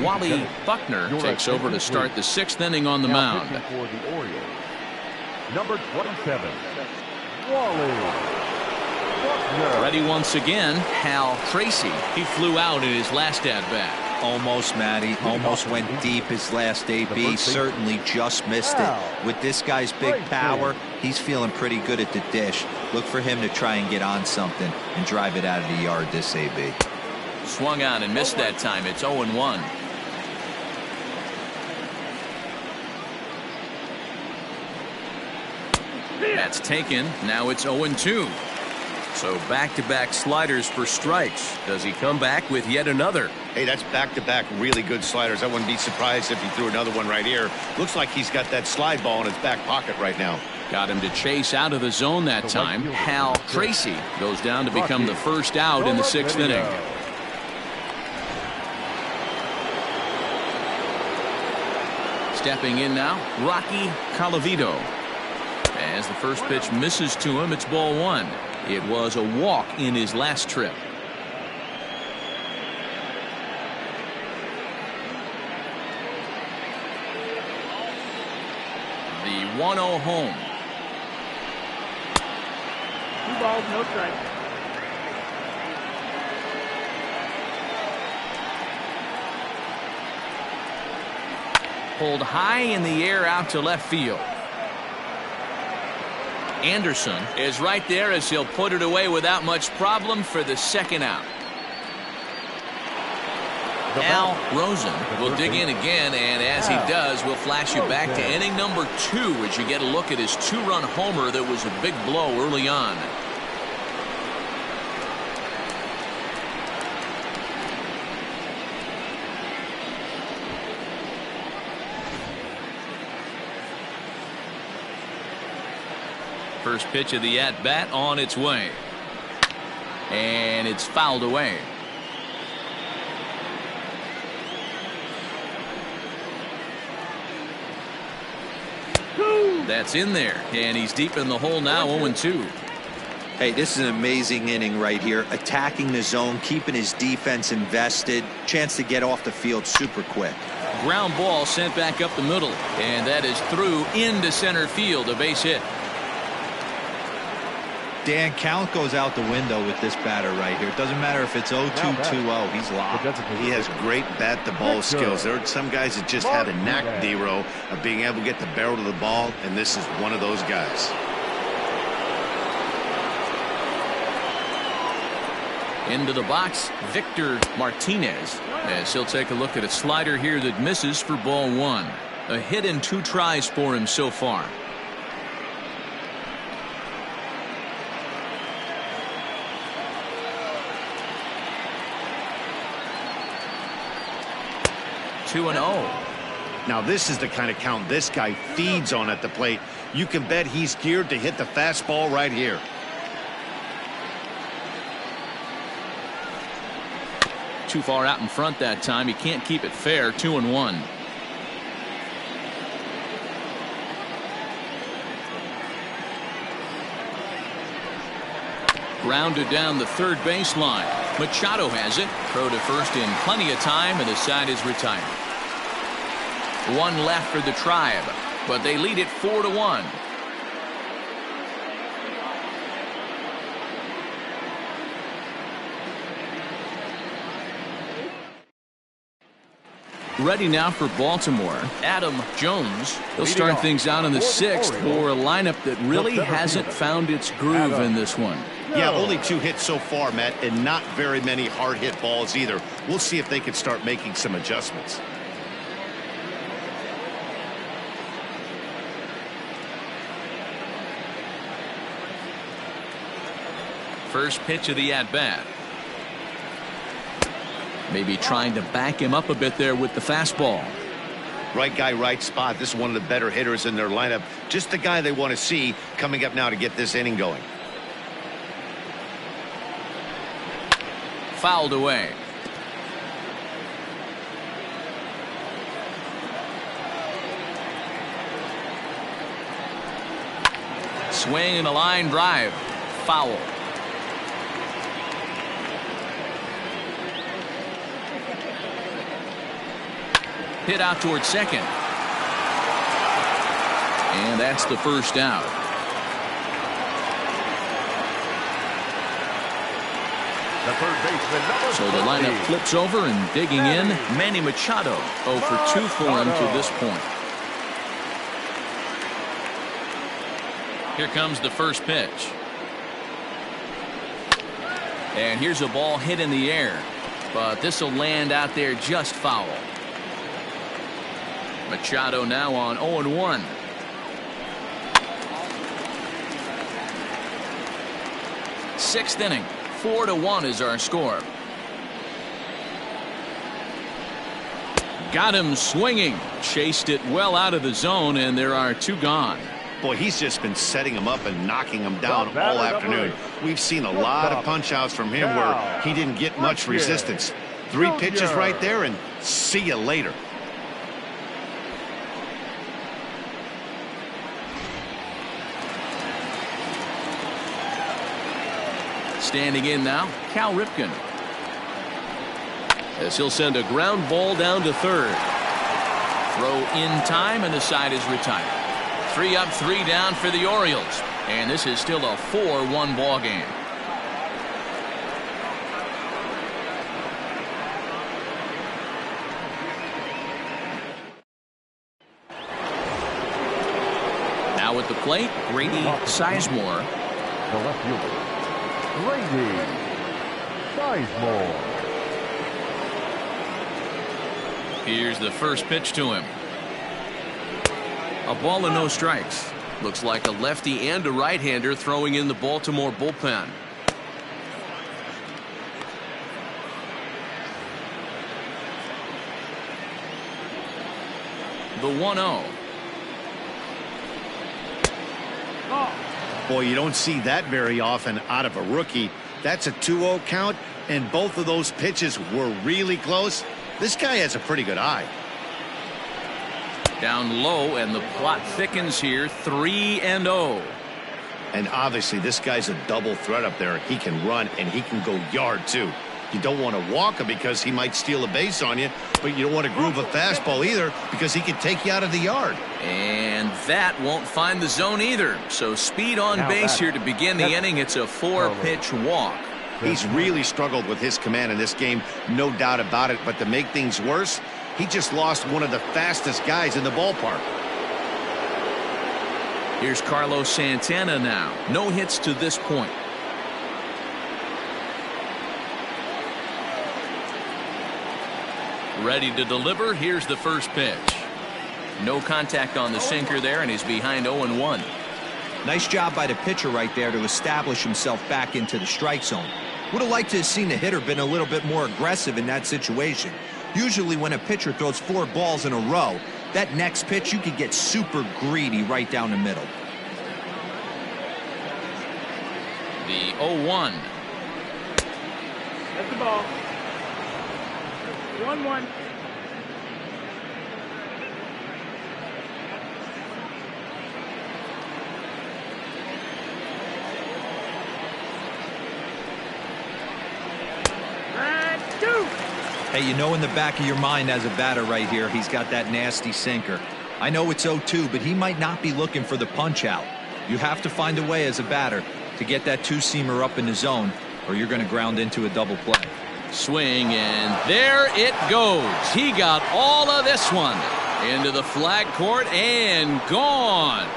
Wally Buckner takes over to start the 6th inning on the mound. For the Orioles, number 27, Wally Buckner. Ready once again, Hal Tracy. He flew out in his last at-bat. Almost, Matty. Almost went deep his last AB. Certainly just missed it. With this guy's big power, he's feeling pretty good at the dish. Look for him to try and get on something and drive it out of the yard this AB. Swung on and missed that time. It's 0-1. That's taken. Now it's 0-2. So back-to-back sliders for strikes. Does he come back with yet another? Hey, that's back-to-back really good sliders. I wouldn't be surprised if he threw another one right here. Looks like he's got that slide ball in his back pocket right now. Got him to chase out of the zone that time. Hal Tracy goes down to become the first out in the 6th inning. Stepping in now, Rocky Colavito. As the first pitch misses to him, it's ball 1. It was a walk in his last trip. The 1-0 home. 2 balls, no strikes. Pulled high in the air out to left field. Anderson is right there as he'll put it away without much problem for the second out. Al Rosen will dig in again, and as he does, we'll flash you back to inning number 2 as you get a look at his 2-run homer that was a big blow early on. First pitch of the at-bat on its way. And it's fouled away. That's in there, and he's deep in the hole now, 0-2. Hey, this is an amazing inning right here. Attacking the zone, keeping his defense invested. Chance to get off the field super quick. Ground ball sent back up the middle, and that is through into center field, a base hit. Dan, count goes out the window with this batter right here. It doesn't matter if it's 0-2, 2-0. He's locked. He has great bat-to-ball skills. There are some guys that just have a knack, D-Row, of being able to get the barrel of the ball, and this is one of those guys. Into the box, Victor Martinez, as he'll take a look at a slider here that misses for ball 1. A hit in 2 tries for him so far. Now this is the kind of count this guy feeds on at the plate. You can bet he's geared to hit the fastball right here. Too far out in front that time. He can't keep it fair. 2-1. Grounded down the third baseline. Machado has it. Throw to first in plenty of time, and the side is retired. 1 left for the Tribe, but they lead it 4-1. Ready now for Baltimore. Adam Jones. He'll start things out in the 6th for a lineup that really hasn't found its groove in this one. Yeah, only 2 hits so far, Matt, and not very many hard hit balls either. We'll see if they can start making some adjustments. First pitch of the at-bat. Maybe trying to back him up a bit there with the fastball. Right guy, right spot. This is one of the better hitters in their lineup. Just the guy they want to see coming up now to get this inning going. Fouled away. Swing and a line drive. Foul. Hit out towards second. And that's the first out. The third baseman, number So the lineup flips over, and digging in, Manny Machado. 0 for 2 for him to this point. Here comes the first pitch. And here's a ball hit in the air, but this will land out there just foul. Machado now on 0-1. Sixth inning. 4-1 is our score. Got him swinging. Chased it well out of the zone, and there are 2 gone. Boy, he's just been setting him up and knocking him down all afternoon. We've seen a lot of punch-outs from him where he didn't get much resistance. 3 pitches right there, and see you later. Standing in now, Cal Ripken. As he'll send a ground ball down to third. Throw in time, and the side is retired. 3 up, 3 down for the Orioles. And this is still a 4-1 ball game. Now with the plate, Grady Sizemore. The left fielder, Grady Sizemore. Here's the first pitch to him. A ball and no strikes. Looks like a lefty and a right-hander throwing in the Baltimore bullpen. The 1-0. Boy, you don't see that very often out of a rookie. That's a 2-0 count, and both of those pitches were really close. This guy has a pretty good eye. Down low, and the plot thickens here. 3-0. And obviously, this guy's a double threat up there. He can run, and he can go yard, too. You don't want to walk him because he might steal a base on you, but you don't want to groove a fastball either because he can take you out of the yard. And that won't find the zone either. So speed on base here to begin the inning. It's a 4-pitch walk. He's really struggled with his command in this game, no doubt about it. But to make things worse, he just lost one of the fastest guys in the ballpark. Here's Carlos Santana now. No hits to this point. Ready to deliver. Here's the first pitch. No contact on the sinker there, and he's behind 0-1. Nice job by the pitcher right there to establish himself back into the strike zone. Would have liked to have seen the hitter been a little bit more aggressive in that situation. Usually when a pitcher throws 4 balls in a row, that next pitch you could get super greedy right down the middle. The 0-1. That's the ball. 1-1. Hey, you know in the back of your mind as a batter right here, he's got that nasty sinker. I know it's 0-2, but he might not be looking for the punch out. You have to find a way as a batter to get that 2-seamer up in the zone, or you're going to ground into a double play. Swing, and there it goes. He got all of this one. Into the flag court and gone.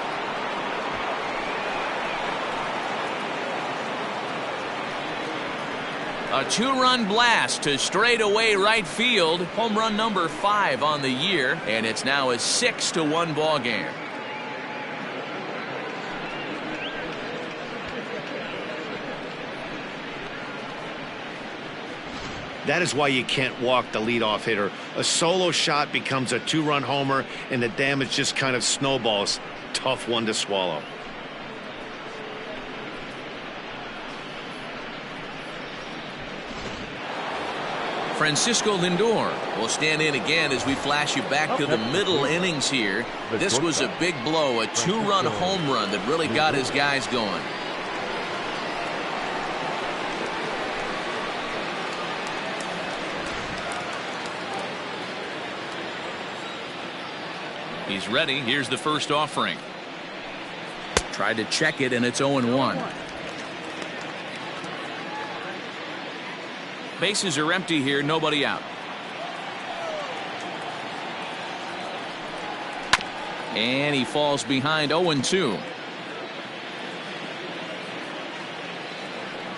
A 2-run blast to straightaway right field. Home run number 5 on the year, and it's now a 6-1 ball game. That is why you can't walk the leadoff hitter. A solo shot becomes a 2-run homer, and the damage just kind of snowballs. Tough one to swallow. Francisco Lindor will stand in again as we flash you back to the middle innings here. This was a big blow, a 2-run home run that really got his guys going. He's ready. Here's the first offering. Tried to check it, and it's 0-1. Bases are empty here, nobody out. And he falls behind 0-2.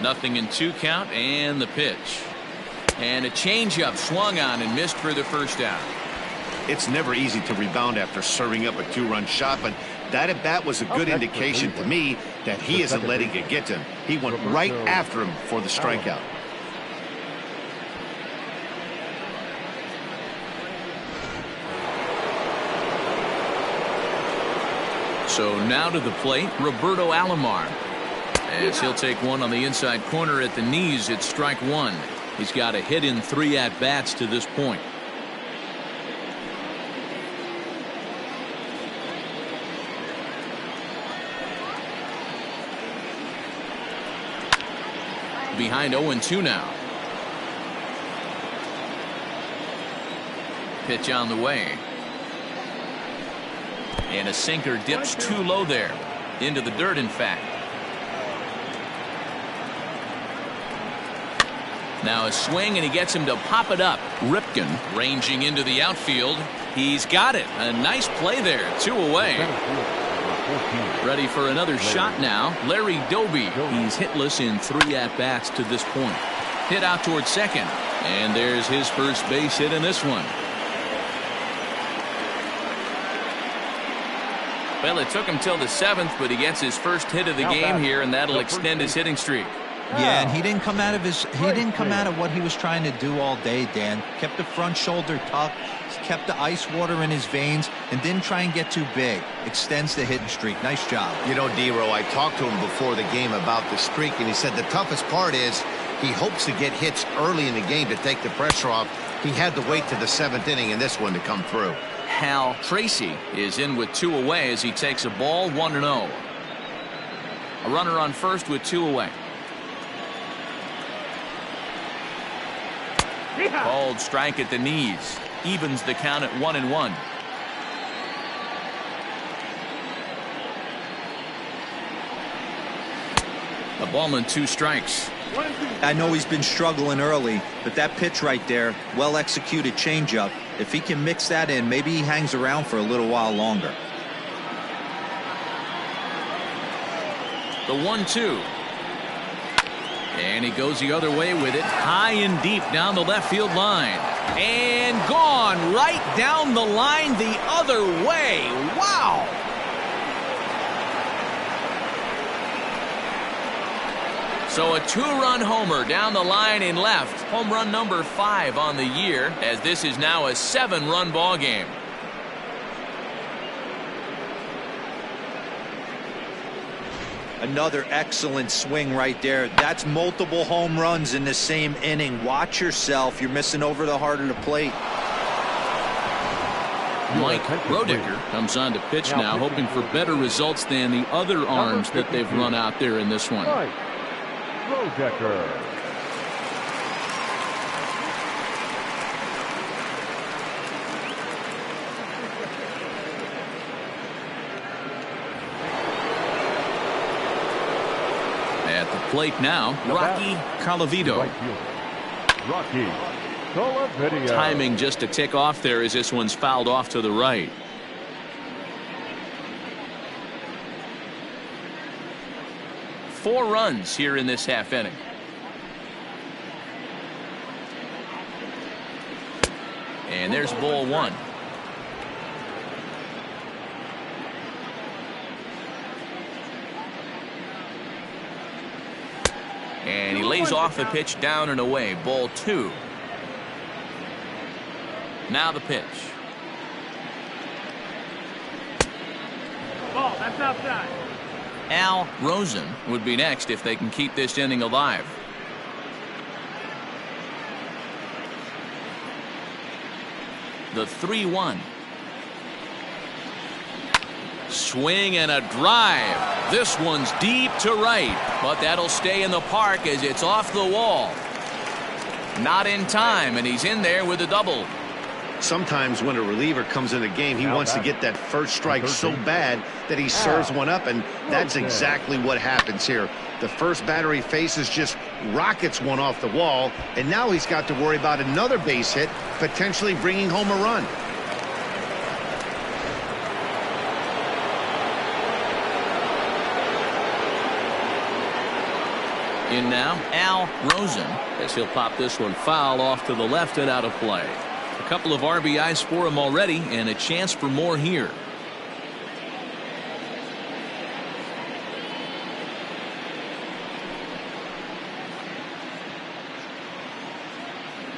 Nothing in 2 count, and the pitch. And a changeup swung on and missed for the first out. It's never easy to rebound after serving up a 2-run shot, but that at bat was a good indication to me that he isn't letting it get to him. He went right after him for the strikeout. So now to the plate, Roberto Alomar. As he'll take one on the inside corner at the knees, it's strike 1. He's got a hit in 3 at-bats to this point. Behind 0-2 now. Pitch on the way. And a sinker dips too low there. Into the dirt, in fact. Now a swing, and he gets him to pop it up. Ripken ranging into the outfield. He's got it. A nice play there. 2 away. Ready for another shot now. Larry Doby. He's hitless in 3 at-bats to this point. Hit out towards second. And there's his first base hit in this one. Well, it took him till the 7th, but he gets his first hit of the game here, and that'll extend his hitting streak. Yeah, and he didn't come out of what he was trying to do all day, Dan. Kept the front shoulder tucked, kept the ice water in his veins, and didn't try and get too big. Extends the hitting streak. Nice job. You know, D-Row, I talked to him before the game about the streak, and he said the toughest part is he hopes to get hits early in the game to take the pressure off. He had to wait to the 7th inning in this one to come through. Hal Tracy is in with 2 away as he takes a ball 1-0. A runner on first with 2 away. Called strike at the knees. Evens the count at 1-1. A ball and 2 strikes. I know he's been struggling early, but that pitch right there, well executed changeup. If he can mix that in, maybe he hangs around for a little while longer. The 1-2. And he goes the other way with it, high and deep down the left field line. And gone right down the line the other way. Wow! So a 2-run homer down the line in left. Home run number 5 on the year, as this is now a 7-run ball game. Another excellent swing right there. That's multiple home runs in the same inning. Watch yourself. You're missing over the heart of the plate. Mike Roedicker comes on to pitch now, hoping for better results than the other arms that they've run out there in this one. Roedicker. At the plate now, Rocky Colavito. Rocky Colavito. Timing just a tick off there as this one's fouled off to the right. Four runs here in this half inning. And there's ball 1. And he lays off the pitch down and away. Ball 2. Now the pitch. Ball, that's outside. Al Rosen would be next if they can keep this inning alive. The 3-1. Swing and a drive. This one's deep to right, but that'll stay in the park as it's off the wall. Not in time, and he's in there with a double. Sometimes when a reliever comes in the game, he wants to get that first strike so bad that he serves one up, and that's exactly what happens here. The first batter he faces just rockets one off the wall, and now he's got to worry about another base hit, potentially bringing home a run. In now, Al Rosen, as he'll pop this one foul off to the left and out of play. A couple of RBIs for him already, and a chance for more here.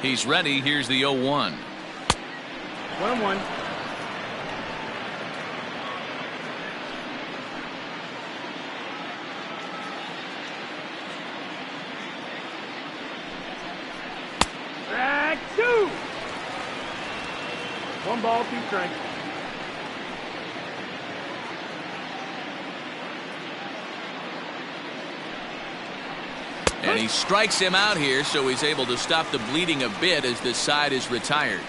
He's ready. Here's the 0-1. 1-1. Strike 2. 1 ball, 2 strikes. And he strikes him out here, so he's able to stop the bleeding a bit as this side is retired.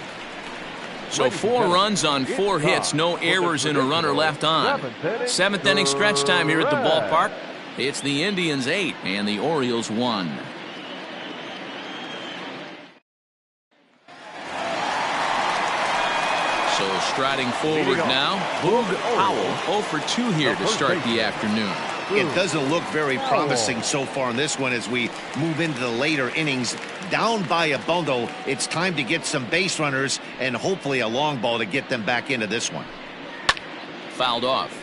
So 4 runs on 4 hits, no errors and a runner left on. 7th inning stretch time here at the ballpark. It's the Indians 8 and the Orioles 1. So Striding forward now, Boog Powell 0 for 2 here to start the afternoon. It doesn't look very promising so far in this one as we move into the later innings. Down by a bundle, it's time to get some base runners and hopefully a long ball to get them back into this one. Fouled off.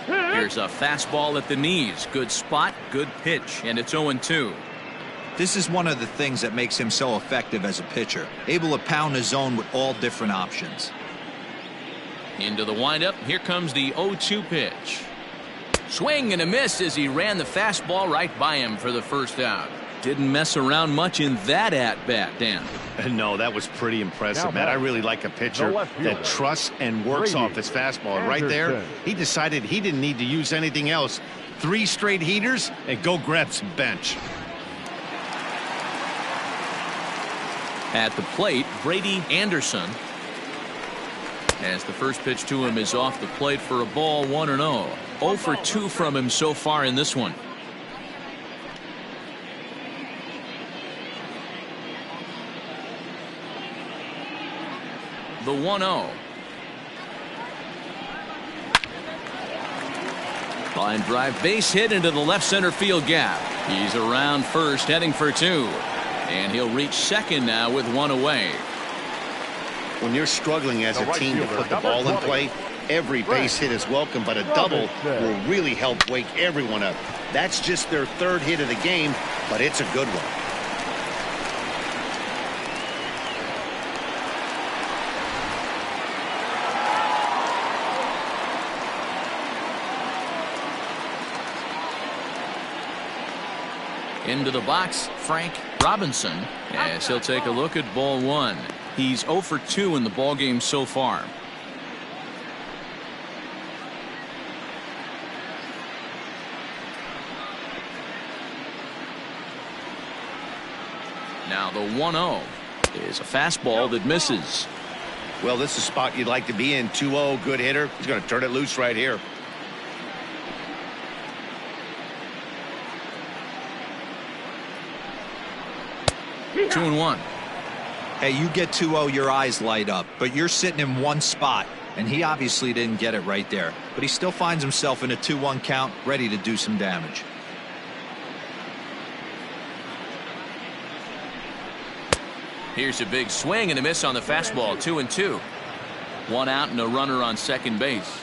Here's a fastball at the knees. Good spot, good pitch, and it's 0-2. This is one of the things that makes him so effective as a pitcher, able to pound the zone with all different options. Into the windup. Here comes the 0-2 pitch. Swing and a miss as he ran the fastball right by him for the first out. Didn't mess around much in that at-bat, Dan. No, that was pretty impressive, Matt. I really like a pitcher that trusts and works off his fastball. And right there, he decided he didn't need to use anything else. 3 straight heaters and go grab some bench. At the plate, Brady Anderson. As the first pitch to him is off the plate for a ball, 1-0. 0 for 2 from him so far in this one. The 1-0. Line drive base hit into the left center field gap. He's around first, heading for 2. And he'll reach second now with 1 away. When you're struggling as a team to put the ball in play, every base hit is welcome, but a double will really help wake everyone up. That's just their 3rd hit of the game, but it's a good one. Into the box, Frank Robinson, as he'll take a look at ball 1. He's 0 for 2 in the ballgame so far. Now the 1-0 is a fastball that misses. Well, this is a spot you'd like to be in. 2-0, good hitter. He's going to turn it loose right here. 2-1. Hey, you get 2-0, your eyes light up, but you're sitting in one spot, and he obviously didn't get it right there. But he still finds himself in a 2-1 count, ready to do some damage. Here's a big swing and a miss on the fastball. 2-2. 1 out and a runner on second base.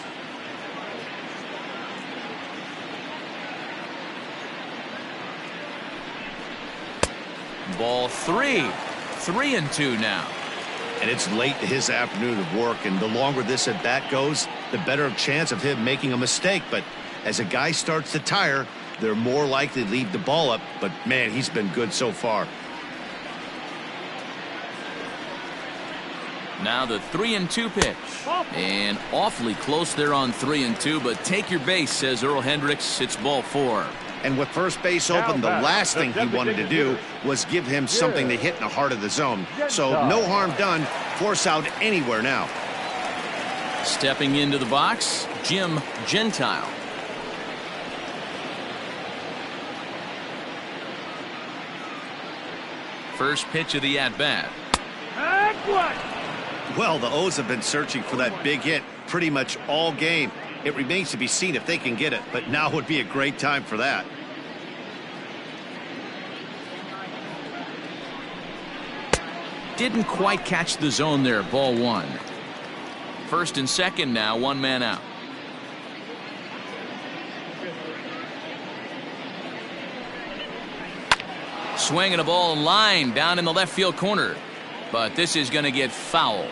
Ball 3. 3-2 now. And it's late in his afternoon of work, and the longer this at bat goes, the better chance of him making a mistake. But as a guy starts to tire, they're more likely to leave the ball up. But man, he's been good so far. Now the 3-2 pitch, and awfully close there on 3-2, but take your base, says Earl Hendricks. It's ball 4. And with first base open, the last thing he wanted to do was give him something to hit in the heart of the zone. So no harm done. Force out anywhere now. Stepping into the box, Jim Gentile. First pitch of the at-bat. Well, the O's have been searching for that big hit pretty much all game. It remains to be seen if they can get it, but now would be a great time for that. Didn't quite catch the zone there. Ball 1. First and second now, 1 man out. Swinging a ball line down in the left field corner, but this is going to get foul.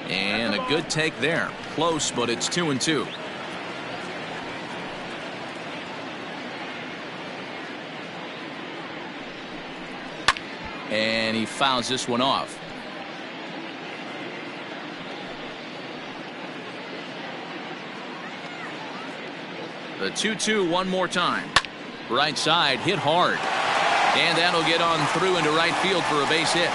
And a good take there. Close, but it's 2-2. And he fouls this one off. The 2-2 one more time. Right side hit hard. And that'll get on through into right field for a base hit.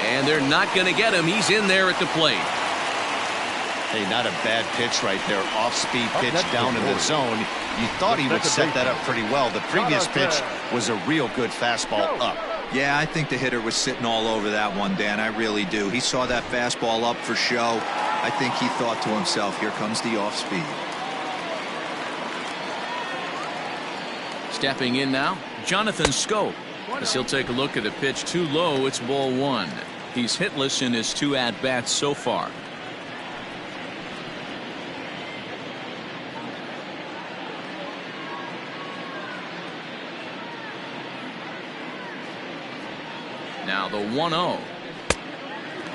And they're not going to get him. He's in there at the plate. Hey, not a bad pitch right there. Off-speed pitch down in the zone. You thought he would set that up pretty well. The previous pitch was a real good fastball up. Yeah, I think the hitter was sitting all over that one, Dan. I really do. He saw that fastball up for show. I think he thought to himself, here comes the off-speed. Stepping in now, Jonathan Scope. As he'll take a look at a pitch too low, it's ball one. He's hitless in his 2 at-bats so far. Now the 1-0.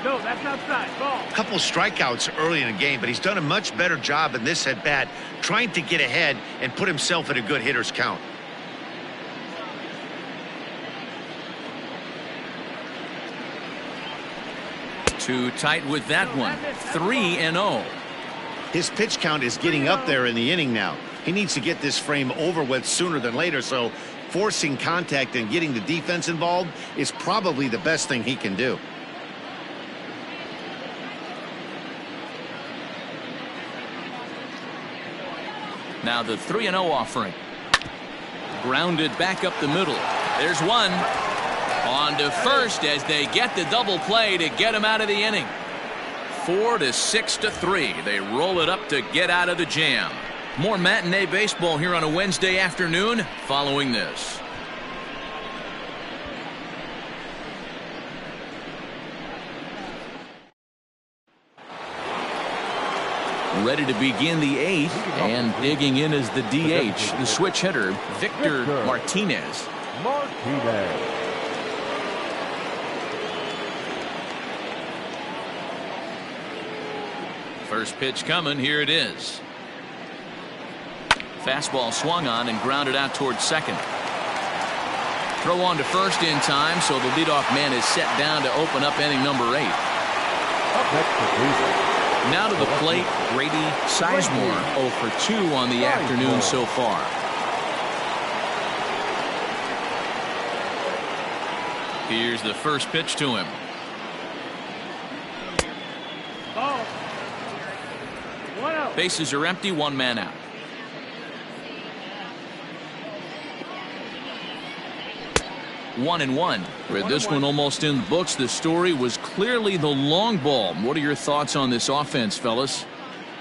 No, that's outside. Ball. A couple strikeouts early in the game, but he's done a much better job in this at-bat trying to get ahead and put himself in a good hitter's count. Too tight with that one. 3-0. His pitch count is getting up there in the inning now. He needs to get this frame over with sooner than later, so forcing contact and getting the defense involved is probably the best thing he can do. Now the 3-0 offering. Grounded back up the middle. There's one. On to first as they get the double play to get him out of the inning. 4-6-3. They roll it up to get out of the jam. More matinee baseball here on a Wednesday afternoon following this. Ready to begin the 8th, and digging in is the DH, the switch hitter, Victor Martinez. First pitch coming, here it is. Fastball swung on and grounded out towards second. Throw on to first in time, so the leadoff man is set down to open up inning number 8. Now to the plate, Grady Sizemore, 0 for 2 on the afternoon so far. Here's the first pitch to him. Ball. 1-0. Bases are empty, 1 man out. One and one. With this one almost in the books, the story was clearly the long ball. What are your thoughts on this offense, fellas?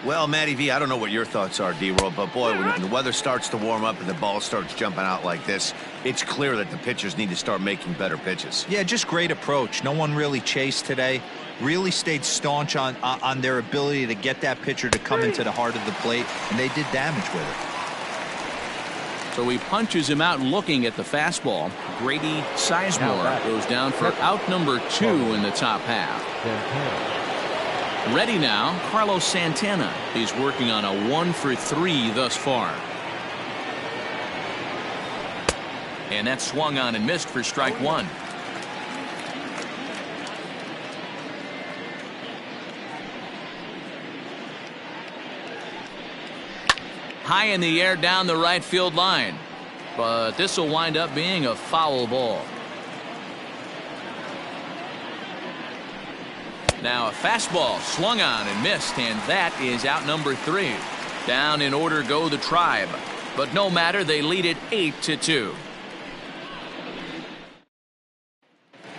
Well, Matty V, I don't know what your thoughts are, D-Roll, but boy, when the weather starts to warm up and the ball starts jumping out like this, it's clear that the pitchers need to start making better pitches. Yeah, just great approach. No one really chased today. Really stayed staunch on their ability to get that pitcher to come into the heart of the plate, and they did damage with it. So he punches him out looking at the fastball. Grady Sizemore goes down for out number 2 in the top half. Ready now, Carlos Santana. He's working on a 1 for 3 thus far. And that swung on and missed for strike 1. High in the air down the right field line, but this will wind up being a foul ball. Now a fastball swung on and missed, and that is out number 3. Down in order go the Tribe, but no matter, they lead it 8-2.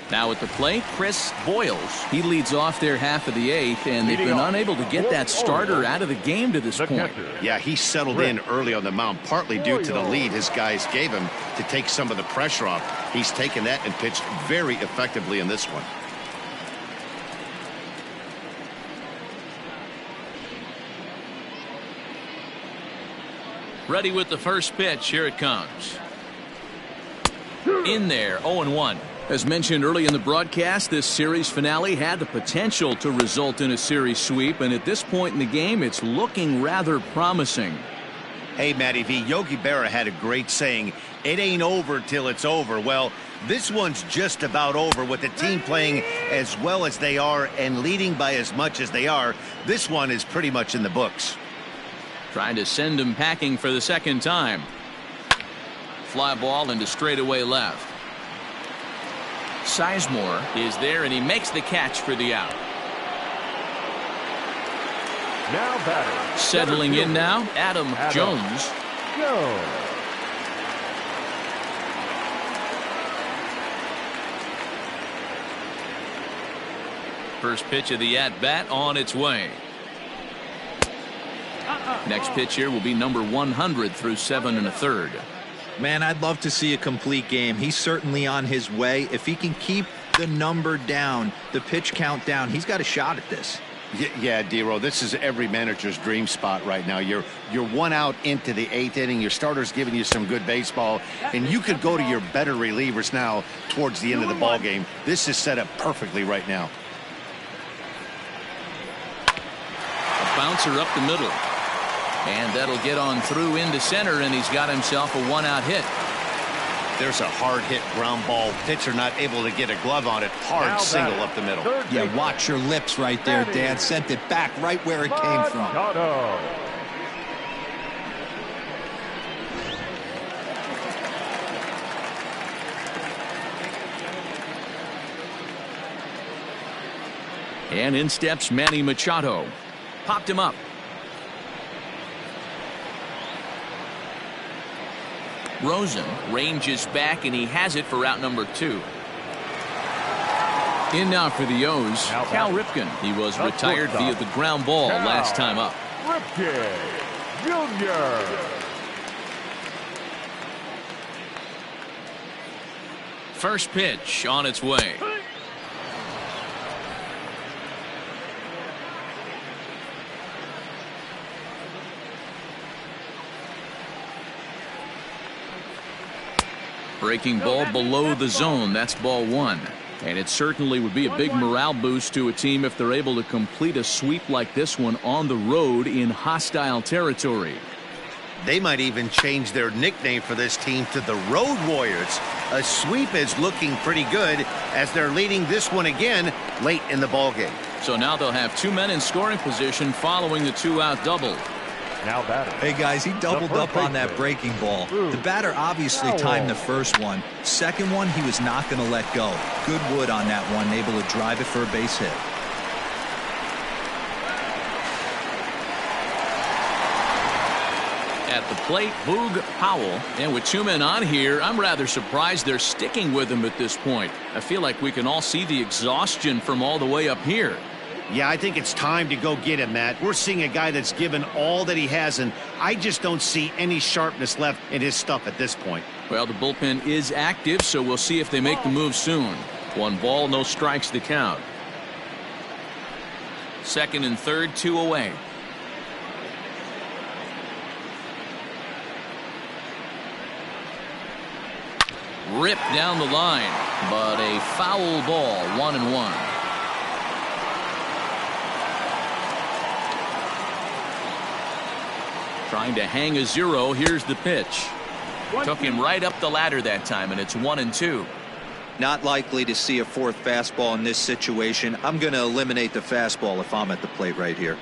Now at the plate, Chris Boyles. He leads off their half of the 8th, and they've been unable to get that starter out of the game to this point. Yeah, he settled in early on the mound, partly due to the lead his guys gave him to take some of the pressure off. He's taken that and pitched very effectively in this one. Ready with the first pitch. Here it comes. In there, 0-1. As mentioned early in the broadcast, this series finale had the potential to result in a series sweep, and at this point in the game, it's looking rather promising. Hey, Matty V, Yogi Berra had a great saying, it ain't over till it's over. Well, this one's just about over with the team playing as well as they are and leading by as much as they are. This one is pretty much in the books. Trying to send him packing for the second time. Fly ball into straightaway left. Sizemore is there, and he makes the catch for the out. Now batting. Settling in now, Adam Jones. First pitch of the at-bat on its way. Next pitch here will be number 100 through 7 1/3. Man, I'd love to see a complete game. He's certainly on his way. If he can keep the number down, the pitch count down, he's got a shot at this. Yeah, D-Row, this is every manager's dream spot right now. You're 1 out into the 8th inning. Your starter's giving you some good baseball, and you could go to your better relievers now towards the end of the ball game. This is set up perfectly right now. A bouncer up the middle. And that'll get on through into center, and he's got himself a 1-out hit. There's a hard hit ground ball. Pitcher not able to get a glove on it. Hard single up the middle. Yeah, watch your lips right there, Dan. Sent it back right where it came from. And in steps Manny Machado. Popped him up. Rosen ranges back, and he has it for out number 2. In now for the O's, Cal Ripken. He was retired via the ground ball last time up. Ripken Jr. First pitch on its way. Breaking ball below the zone. That's ball 1. And it certainly would be a big morale boost to a team if they're able to complete a sweep like this one on the road in hostile territory. They might even change their nickname for this team to the Road Warriors. A sweep is looking pretty good as they're leading this one again late in the ballgame. So now they'll have 2 men in scoring position following the 2-out double. Now batter. Hey guys, he doubled up on that breaking ball. The batter obviously timed the first one. Second one, he was not going to let go. Good wood on that one, able to drive it for a base hit. At the plate, Boog Powell. And with 2 men on here, I'm rather surprised they're sticking with him at this point. I feel like we can all see the exhaustion from all the way up here. Yeah, I think it's time to go get him, Matt. We're seeing a guy that's given all that he has, and I just don't see any sharpness left in his stuff at this point. Well, the bullpen is active, so we'll see if they make the move soon. 1 ball, no strikes to count. Second and third, 2 away. Ripped down the line, but a foul ball, 1-1. Trying to hang a 0. Here's the pitch. Took him right up the ladder that time, and it's 1-2. Not likely to see a 4th fastball in this situation. I'm going to eliminate the fastball if I'm at the plate right here.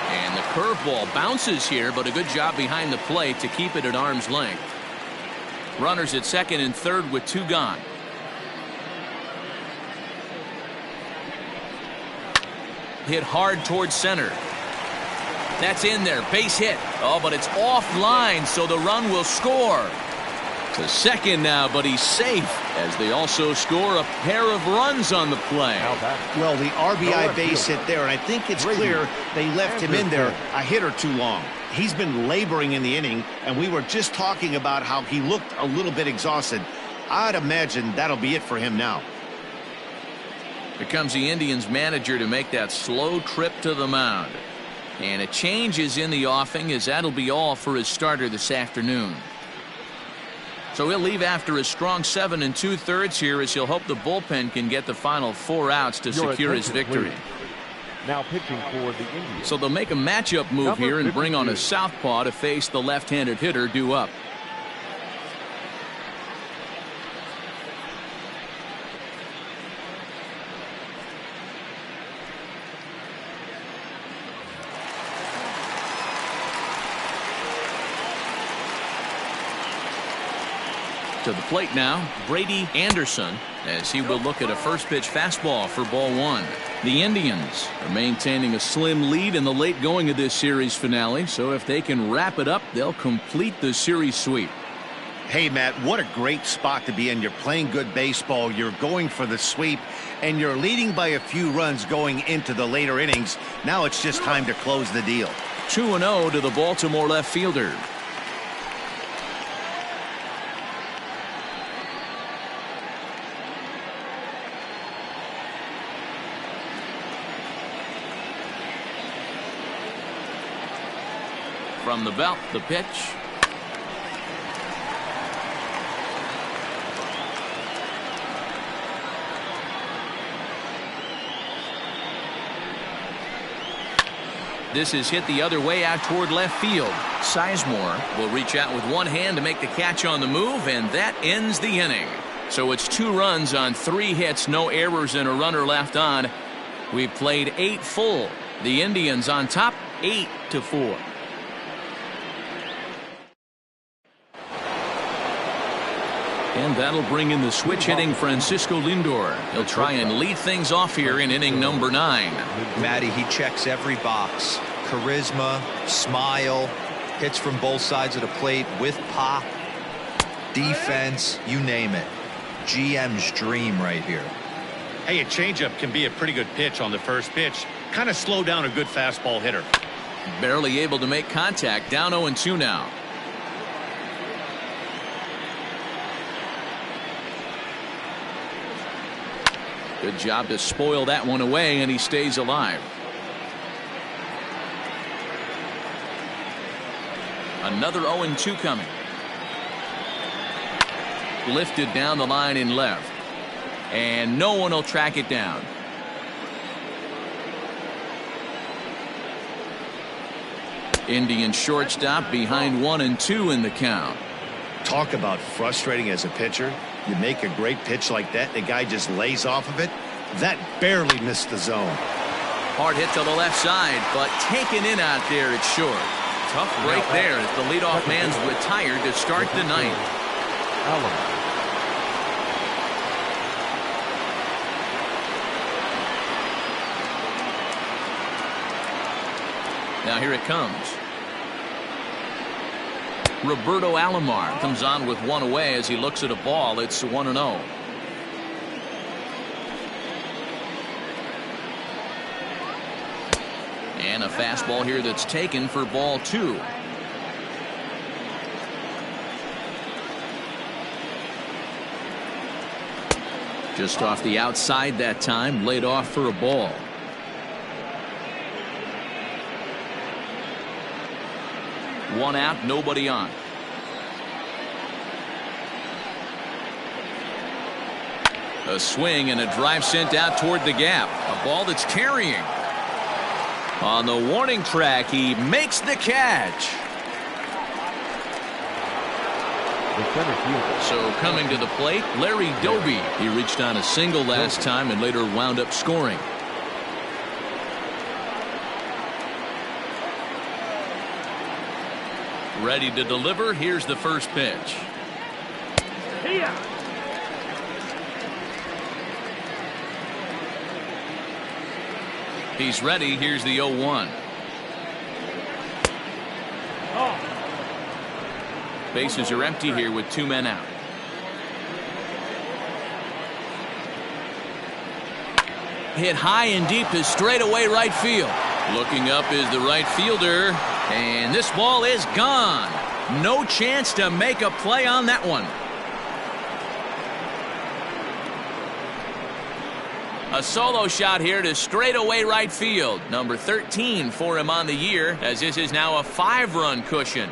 And the curveball bounces here, but a good job behind the plate to keep it at arm's length. Runners at second and third with 2 gone. Hit hard towards center. That's in there. Base hit. Oh, but it's offline, so the run will score. To second now, but he's safe as they also score a pair of runs on the play. Well, the RBI base hit there, and I think it's clear they left him in there a hit or 2 long. He's been laboring in the inning, and we were just talking about how he looked a little bit exhausted. I'd imagine that'll be it for him now. Here comes the Indians manager to make that slow trip to the mound. And a change is in the offing, as that'll be all for his starter this afternoon. So he'll leave after a strong 7 2/3 here, as he'll hope the bullpen can get the final 4 outs to secure his victory. Now pitching for the Indians. So they'll make a matchup move here and bring on a southpaw to face the left-handed hitter due up. To the plate now, Brady Anderson, as he will look at a first pitch fastball for ball one. The Indians are maintaining a slim lead in the late going of this series finale, so if they can wrap it up, they'll complete the series sweep. Hey, Matt, what a great spot to be in. You're playing good baseball, you're going for the sweep, and you're leading by a few runs going into the later innings. Now it's just time to close the deal. 2-0 to the Baltimore left fielder. From the belt, the pitch. This is hit the other way out toward left field. Sizemore will reach out with one hand to make the catch on the move, and that ends the inning. So it's 2 runs on 3 hits, no errors, and a runner left on. We've played 8 full. The Indians on top, 8-4. And that'll bring in the switch hitting Francisco Lindor. He'll try and lead things off here in inning number 9. Matty, he checks every box. Charisma, smile, hits from both sides of the plate with pop, defense, you name it. GM's dream right here. Hey, a changeup can be a pretty good pitch on the first pitch. Kind of slow down a good fastball hitter. Barely able to make contact. Down 0-2 now. Good job to spoil that one away, and he stays alive. Another 0-2 coming. Lifted down the line in left. And no one will track it down. Indian shortstop behind 1-2 in the count. Talk about frustrating as a pitcher. You make a great pitch like that, the guy just lays off of it. That barely missed the zone. Hard hit to the left side, but taken in out there, it's short. Tough break there as the leadoff man's retired to start the 9th. Now here it comes. Roberto Alomar comes on with one away as he looks at a ball. It's 1-0. And a fastball here that's taken for ball 2. Just off the outside that time, laid off for a ball. One out, nobody on. A swing and a drive sent out toward the gap. A ball that's carrying. On the warning track, he makes the catch. So coming to the plate, Larry Doby. He reached on a single last time and later wound up scoring. Ready to deliver. Here's the first pitch. He's ready. Here's the 0-1. Bases are empty here with 2 men out. Hit high and deep to straightaway right field. Looking up is the right fielder. And this ball is gone. No chance to make a play on that one. A solo shot here to straightaway right field. Number 13 for him on the year, as this is now a 5-run cushion.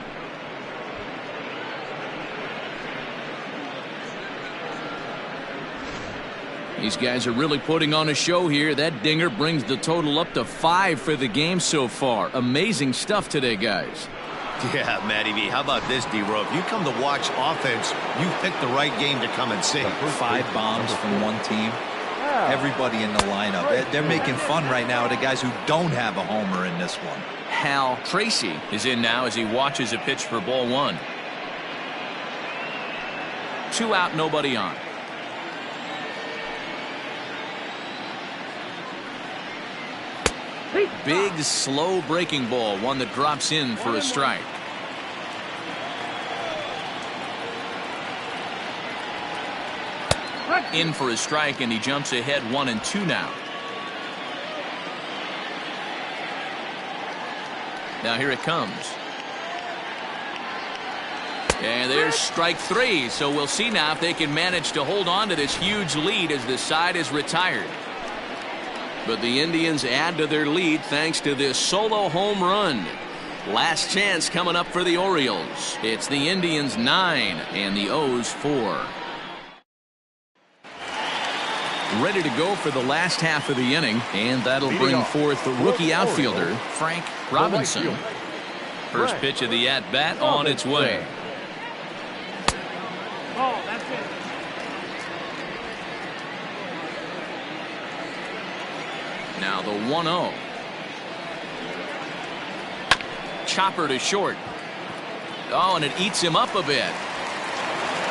These guys are really putting on a show here. That dinger brings the total up to 5 for the game so far. Amazing stuff today, guys. Yeah, Matty V. How about this, D-Row? If you come to watch offense, you picked the right game to come and see. 5 bombs from one team. Everybody in the lineup. They're making fun right now of the guys who don't have a homer in this one. Hal Tracy is in now as he watches a pitch for ball 1. 2 out, nobody on. Big, slow breaking ball, one that drops in for a strike. In for a strike, and he jumps ahead 1-2 now. Now here it comes. And there's strike 3. So we'll see now if they can manage to hold on to this huge lead as the side is retired. But the Indians add to their lead thanks to this solo home run. Last chance coming up for the Orioles. It's the Indians 9 and the O's 4. Ready to go for the last half of the inning, and that'll bring forth the rookie outfielder, Frank Robinson. First pitch of the at-bat on its way. Ball, that's it. Now the 1-0. Chopper to short. Oh, and it eats him up a bit.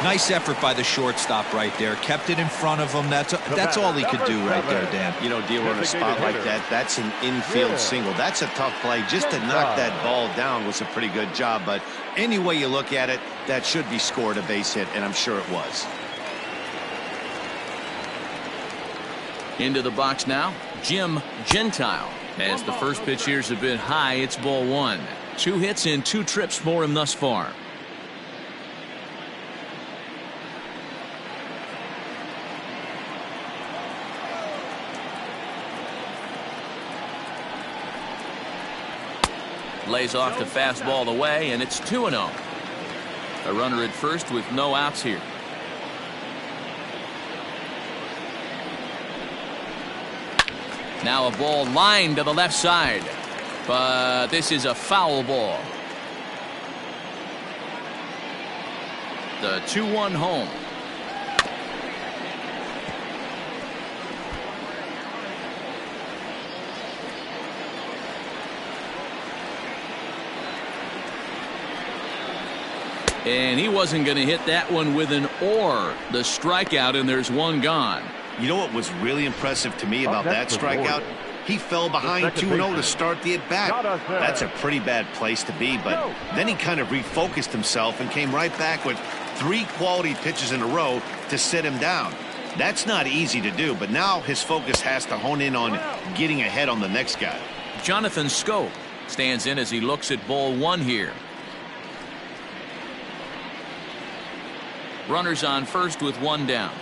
Nice effort by the shortstop right there. Kept it in front of him. That's all he could do right there, Dan. You know, dealer in a spot like that, that's an infield single. That's a tough play. Just to knock that ball down was a pretty good job. But any way you look at it, that should be scored a base hit, and I'm sure it was. Into the box now, Jim Gentile. As the first pitch here's a bit high, it's ball 1. 2 hits in 2 trips for him thus far. Lays off the fastball away, and it's 2-0. A runner at first with no outs here. Now a ball lined to the left side, but this is a foul ball. The 2-1 home. And he wasn't going to hit that one with an or. The strikeout, and there's one gone. You know what was really impressive to me about that strikeout? He fell behind 2-0 to start the at-bat. That's a pretty bad place to be, but then he kind of refocused himself and came right back with 3 quality pitches in a row to sit him down. That's not easy to do, but now his focus has to hone in on getting ahead on the next guy. Jonathan Scope stands in as he looks at ball 1 here. Runners on first with 1 down.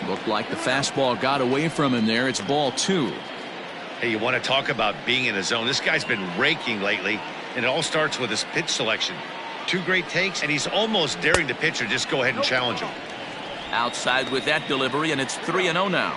Looked like the fastball got away from him there. It's ball 2. Hey, you want to talk about being in the zone? This guy's been raking lately, and it all starts with his pitch selection. 2 great takes, and he's almost daring the pitcher just go ahead and challenge him. Outside with that delivery, and it's 3-0 now.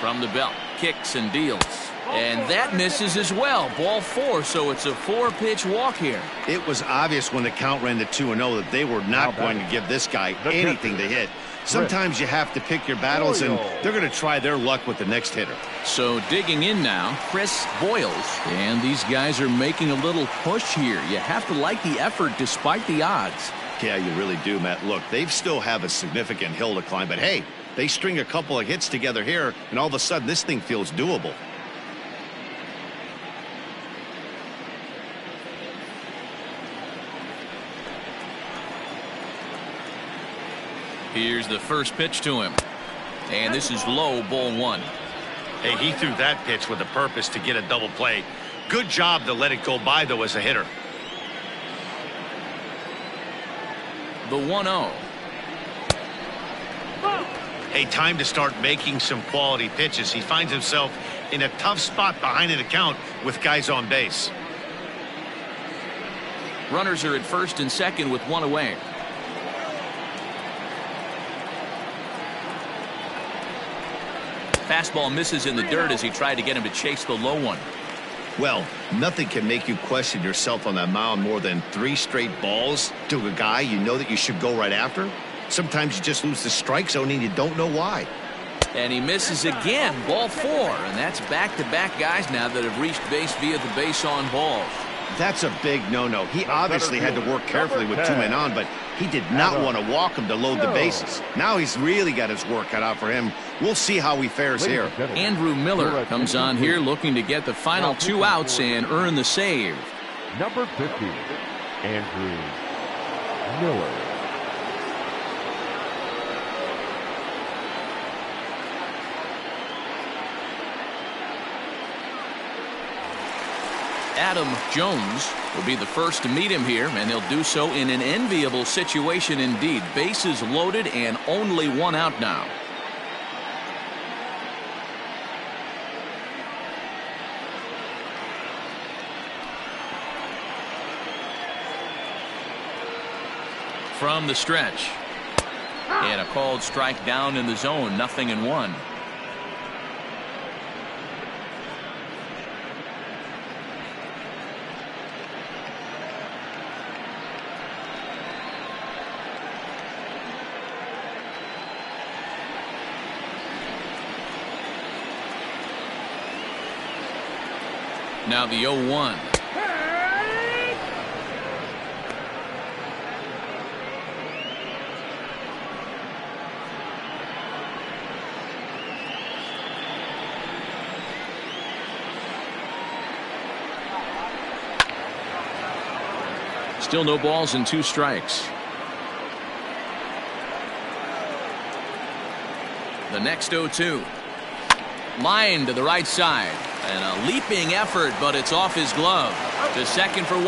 From the belt, kicks and deals. And that misses as well. Ball 4, so it's a 4-pitch walk here. It was obvious when the count ran to 2-0 that they were not going to give this guy anything to hit. Sometimes you have to pick your battles, and they're going to try their luck with the next hitter. So digging in now, Chris Boyles. And these guys are making a little push here. You have to like the effort despite the odds. Yeah, you really do, Matt. Look, they still have a significant hill to climb, but hey, they string a couple of hits together here, and all of a sudden this thing feels doable. Here's the first pitch to him. And this is low, ball 1. Hey, he threw that pitch with a purpose to get a double play. Good job to let it go by, though, as a hitter. The 1-0. Hey, time to start making some quality pitches. He finds himself in a tough spot behind an account with guys on base. Runners are at first and second with 1 away. Fastball misses in the dirt as he tried to get him to chase the low one. Well, nothing can make you question yourself on that mound more than 3 straight balls to a guy you know that you should go right after. Sometimes you just lose the strike zone and you don't know why. And he misses again, ball 4. And that's back-to-back guys now that have reached base via the base on balls. That's a big no-no. He obviously had to work carefully with 2 men on, but he did not want to walk him to load the bases. Now he's really got his work cut out for him. We'll see how he fares here. Andrew Miller comes on here looking to get the final 2 outs and earn the save. Number 50, Andrew Miller. Adam Jones will be the first to meet him here, and he'll do so in an enviable situation indeed. Bases loaded and only 1 out now. From the stretch. And a called strike down in the zone, 0-1. Now the 0-1. Still no balls and 2 strikes. The next 0-2. Line to the right side. And a leaping effort, but it's off his glove. To second for 1.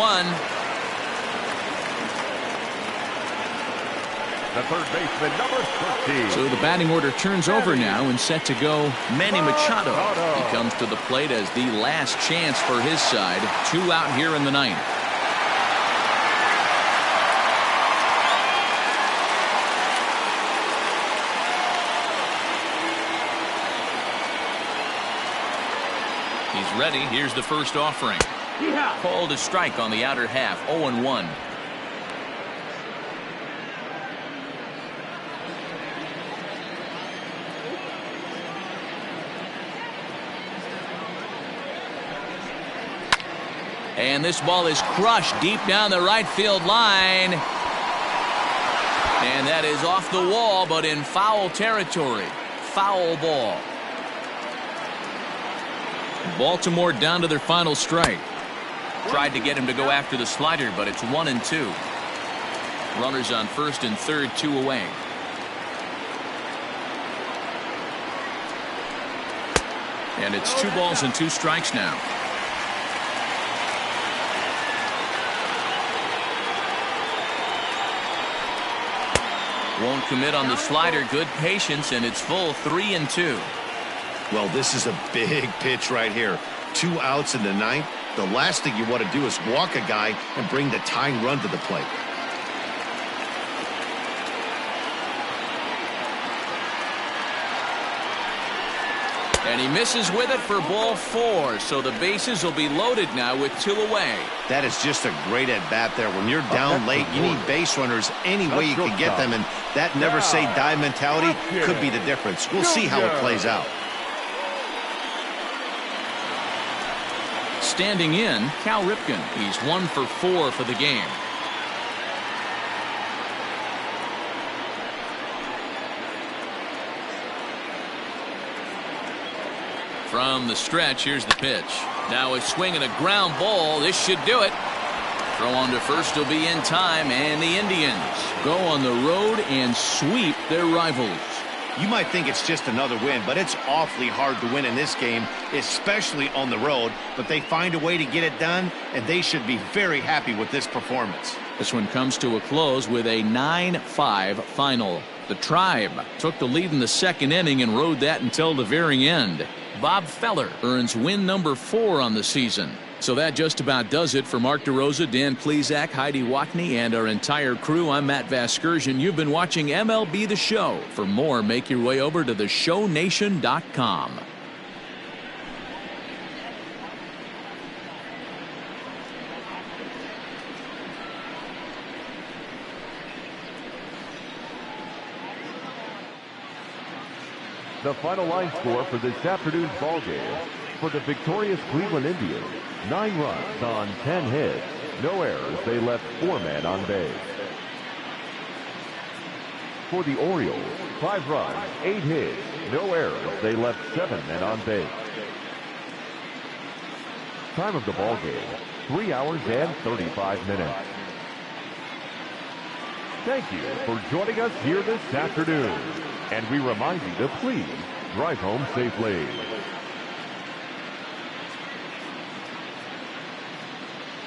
The third baseman, number 13. So the batting order turns over now and set to go Manny Machado. He comes to the plate as the last chance for his side. 2 out here in the 9th. He's ready. Here's the first offering. Called a strike on the outer half. 0-1. And this ball is crushed deep down the right field line. And that is off the wall, but in foul territory. Foul ball. Baltimore down to their final strike. Tried to get him to go after the slider, but it's 1-2. Runners on first and third, 2 away. And it's 2 balls and 2 strikes now. Won't commit on the slider. Good patience, and it's full 3-2. Well, this is a big pitch right here. 2 outs in the 9th. The last thing you want to do is walk a guy and bring the tying run to the plate. And he misses with it for ball 4. So the bases will be loaded now with 2 away. That is just a great at-bat there. When you're down late, you need base runners any way you can get them. And that never-say-die mentality could be the difference. We'll see how it plays out. Standing in, Cal Ripken. He's 1 for 4 for the game. From the stretch, here's the pitch. Now a swing and a ground ball. This should do it. Throw on to first will be in time, and the Indians go on the road and sweep their rivals. You might think it's just another win, but it's awfully hard to win in this game, especially on the road. But they find a way to get it done, and they should be very happy with this performance. This one comes to a close with a 9-5 final. The Tribe took the lead in the 2nd inning and rode that until the very end. Bob Feller earns win number 4 on the season. So that just about does it for Mark DeRosa, Dan Plesac, Heidi Watney, and our entire crew. I'm Matt Vasgersian. You've been watching MLB The Show. For more, make your way over to theshownation.com. The final line score for this afternoon's ball game. For the victorious Cleveland Indians, 9 runs on 10 hits. No errors. They left 4 men on base. For the Orioles, 5 runs, 8 hits. No errors. They left 7 men on base. Time of the ball game, 3 hours and 35 minutes. Thank you for joining us here this afternoon. And we remind you to please drive home safely.